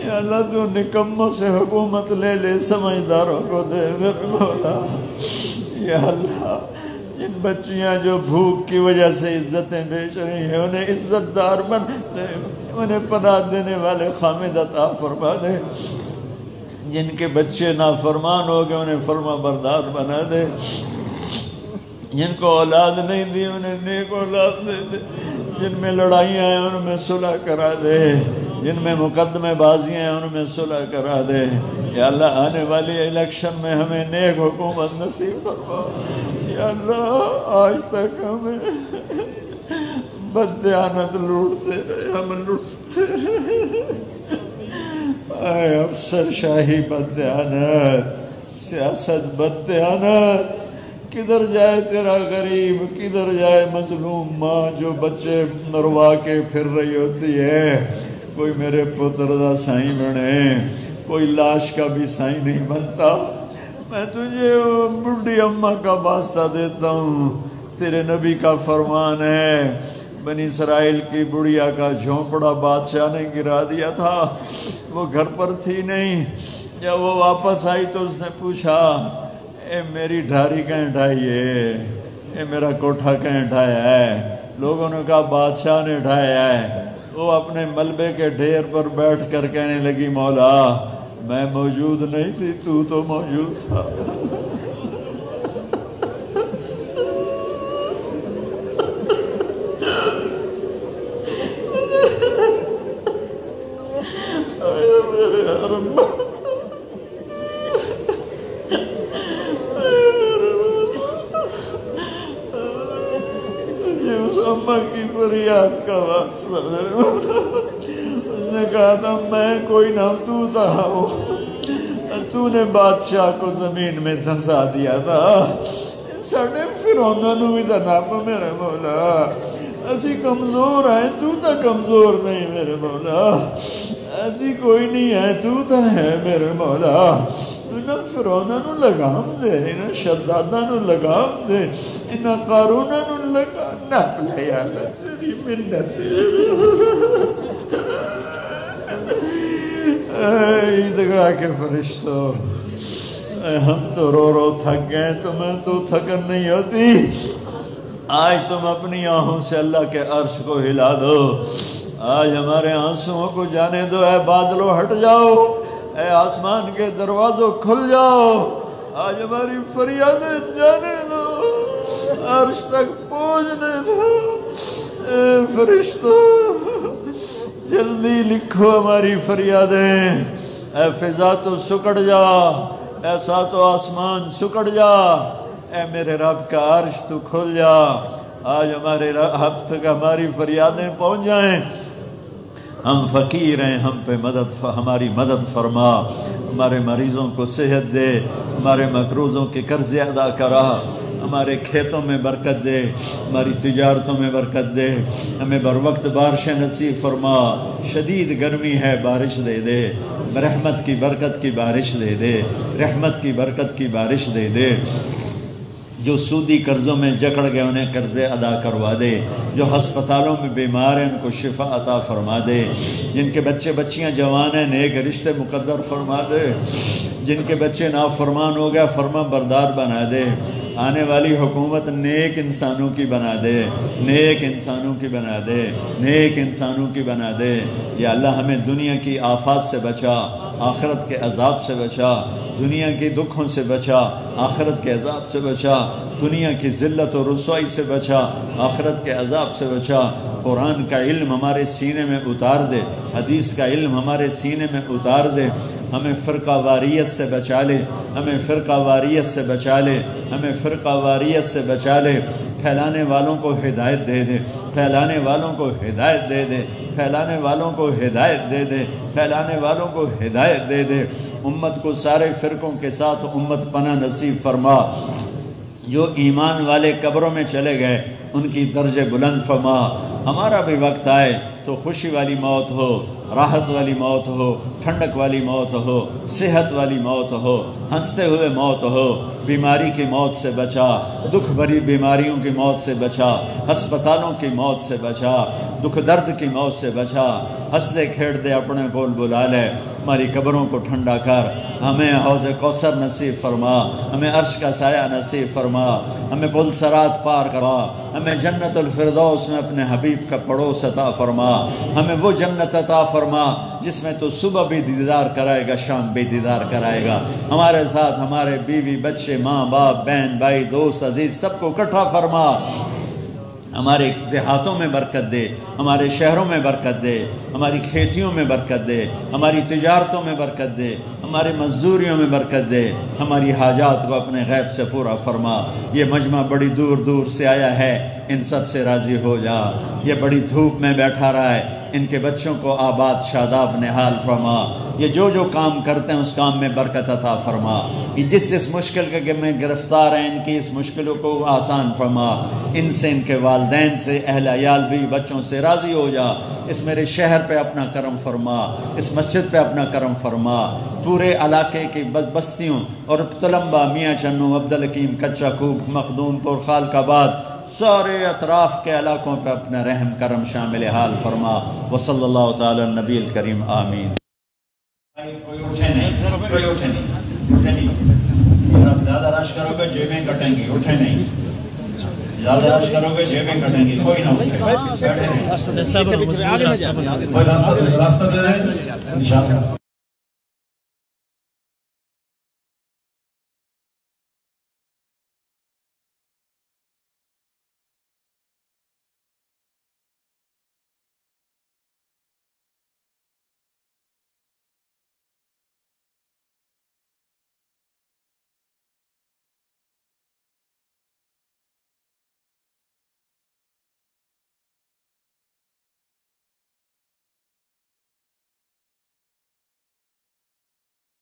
یا اللہ تو نکموں سے حکومت لے لے، سمجھداروں کو دے میرے مولا۔ یا اللہ جن بچیاں جو بھوک کی وجہ سے عزتیں بیچ رہی ہیں انہیں عزت دار بن دے، انہیں پناہ دینے والے خامد عطا فرما دے۔ جن کے بچے نافرمان ہو گئے انہیں فرما بردار بنا دے، جن کو اولاد نہیں دی انہیں نیک اولاد دے دے، جن میں لڑائیاں ہیں ان میں صلح کرا دے، جن میں مقدمے بازیاں ہیں ان میں صلح کرا دے۔ یا اللہ آنے والی الیکشن میں ہمیں نیک حکومت نصیب فرما۔ یا اللہ آج تک ہمیں بددیانت لوٹتے رہے، ہم لوٹتے رہے، اے افسر شاہی بددیانت، سیاست بددیانت، کدھر جائے تیرا غریب، کدھر جائے مظلوم ماں جو بچے مروا کے پھر رہی ہوتی ہے۔ کوئی میرے پتر دا سائیں بنے، کوئی لاش کا بھی سائیں نہیں بنتا۔ میں تجھے بڈھی اماں کا واسطہ دیتا ہوں، تیرے نبی کا فرمان ہے، بنی اسرائیل کی بڑھیا کا جھونپڑا بادشاہ نے گرا دیا تھا، وہ گھر پر تھی نہیں، جب وہ واپس آئی تو اس نے پوچھا اے میری ڈھاری کہیں ڈھائی ہے، اے میرا کوٹھا کہیں ڈھایا ہے؟ لوگوں نے کہا بادشاہ نے ڈھایا ہے۔ وہ اپنے ملبے کے ڈھیر پر بیٹھ کر کہنے لگی مولا میں موجود نہیں تھی، تو موجود تھا۔ میرے حرم اماں کی فریاد کا واسطہ میرے مولا، اس نے کہا تھا میں کوئی نہ تو تھا، تو نے بادشاہ کو زمین میں دھنسا دیا تھا، ساڑھے فرعونوں نو بھی تا نپ میرے مولا، اسی کمزور ہیں تو تا کمزور نہیں میرے مولا، ایسی کوئی نہیں ہے تو تا ہے میرے مولا۔ انہاں فرعوناں نو لگام دے، انہاں شداداں نو لگام دے، انہاں قاروناں نو لگام نپ لے یا اللہ تیری منت اے عیدگاہ کے فرشتوں، ہم تو رو رو تھک گئے، تمہیں تو تھکن نہیں ہوتی، آج تم اپنی آنکھوں سے اللہ کے عرش کو ہلا دو، آج ہمارے آنسوؤں کو جانے دو، اے بادلوں ہٹ جاؤ، اے آسمان کے دروازوں کھل جاؤ، آج ہماری فریادیں جانے دو، عرش تک پہنچنے دو، اے فرشتوں جلدی لکھو ہماری فریادیں، اے فضا تو سکڑ جا، اے سات و آسمان سکڑ جا، اے میرے رب کا عرش تو کھل جا، آج ہمارے رب تک ہماری فریادیں پہنچ جائیں، ہم فقیر ہیں، ہم پہ ہماری مدد فرما، ہمارے مریضوں کو صحت دے، ہمارے مقروضوں کے قرض ادا کرا، ہمارے کھیتوں میں برکت دے، ہماری تجارتوں میں برکت دے، ہمیں بر وقت بارشیں نصیب فرما، شدید گرمی ہے بارش دے دے، رحمت کی برکت کی بارش دے دے، رحمت کی برکت کی بارش دے دے، جو سودی قرضوں میں جکڑ گئے انہیں قرضے ادا کروا دے، جو ہسپتالوں میں بیمار ہیں ان کو شفا عطا فرما دے، جن کے بچے بچیاں جوان ہیں نیک رشتے مقدر فرما دے، جن کے بچے نافرمان ہو گیا فرما بردار بنا دے، آنے والی حکومت نیک انسانوں کی بنا دے، نیک انسانوں کی بنا دے، نیک انسانوں کی بنا دے۔ یا اللہ ہمیں دنیا کی آفات سے بچا، آخرت کے عذاب سے بچا، دنیا کی دکھوں سے بچا، آخرت کے عذاب سے بچا، دنیا کی ذلت و رسوائی سے بچا، آخرت کے عذاب سے بچا۔ قرآن کا علم ہمارے سینے میں اتار دے، حدیث کا علم ہمارے سینے میں اتار دے، ہمیں فرقہ واریت سے بچا لے، ہمیں فرقہ واریت سے بچا لے، ہمیں فرقہ واریت سے بچا لے، پھیلانے والوں کو ہدایت دے دے، پھیلانے والوں کو ہدایت دے دے، پھیلانے والوں کو ہدایت دے دے، پھیلانے والوں کو ہدایت دے دے، امت کو سارے فرقوں کے ساتھ امت پناہ نصیب فرما، جو ایمان والے قبروں میں چلے گئے ان کی درجے بلند فرما، ہمارا بھی وقت آئے تو خوشی والی موت ہو، راحت والی موت ہو، ٹھنڈک والی موت ہو، صحت والی موت ہو، ہنستے ہوئے موت ہو، بیماری کی موت سے بچا، دکھ بھری بیماریوں کی موت سے بچا، ہسپتالوں کی موت سے بچا، دکھ درد کی موت سے بچا، ہنستے کھیڑتے اپنے کول بلا لے، ہماری قبروں کو ٹھنڈا کر، ہمیں حوض کوثر نصیب فرما، ہمیں عرش کا سایہ نصیب فرما، ہمیں پل صراط پار کروا، ہمیں جنت الفردوس میں اپنے حبیب کا پڑوس عطا فرما، ہمیں وہ جنت عطا فرما جس میں تو صبح بھی دیدار کرائے گا شام بھی دیدار کرائے گا، ہمارے ساتھ ہمارے بیوی بچے ماں باپ بہن بھائی دوست عزیز سب کو اکٹھا فرما، ہمارے دیہاتوں میں برکت دے، ہمارے شہروں میں برکت دے، ہماری کھیتیوں میں برکت دے، ہماری تجارتوں میں برکت دے، ہماری مزدوریوں میں برکت دے، ہماری حاجات کو اپنے غیب سے پورا فرما۔ یہ مجمع بڑی دور دور سے آیا ہے، ان سب سے راضی ہو جا، یہ بڑی دھوپ میں بیٹھا رہا ہے، ان کے بچوں کو آباد شاداب نحال فرما، یہ جو کام کرتے ہیں اس کام میں برکت عطا فرما، یہ جس مشکل کے میں گرفتار ہیں ان کی اس مشکلوں کو آسان فرما، ان سے ان کے والدین سے اہل عیال بھی بچوں سے راضی ہو جا، اس میرے شہر پہ اپنا کرم فرما، اس مسجد پہ اپنا کرم فرما، پورے علاقے کی بستیوں اور تلمبہ میاں چنو عبدالحکیم کچا کوب مخدون پور خالق آباد سارے اطراف کے علاقوں پہ اپنا رحم کرم شامل حال فرما، وصلی اللہ تعالی النبی الکریم آمین۔ کوئی اٹھے نہیں، کوئی اٹھے نہیں، اٹھے نہیں، اگر آپ زیادہ رش کرو گے جیبیں کٹیں گی، اٹھے نہیں، زیادہ رش کرو گے جیبیں کٹیں گی، کوئی نہ اٹھے، بیٹھے نہیں، کوئی راستہ دے رہے ہیں انشاءاللہ۔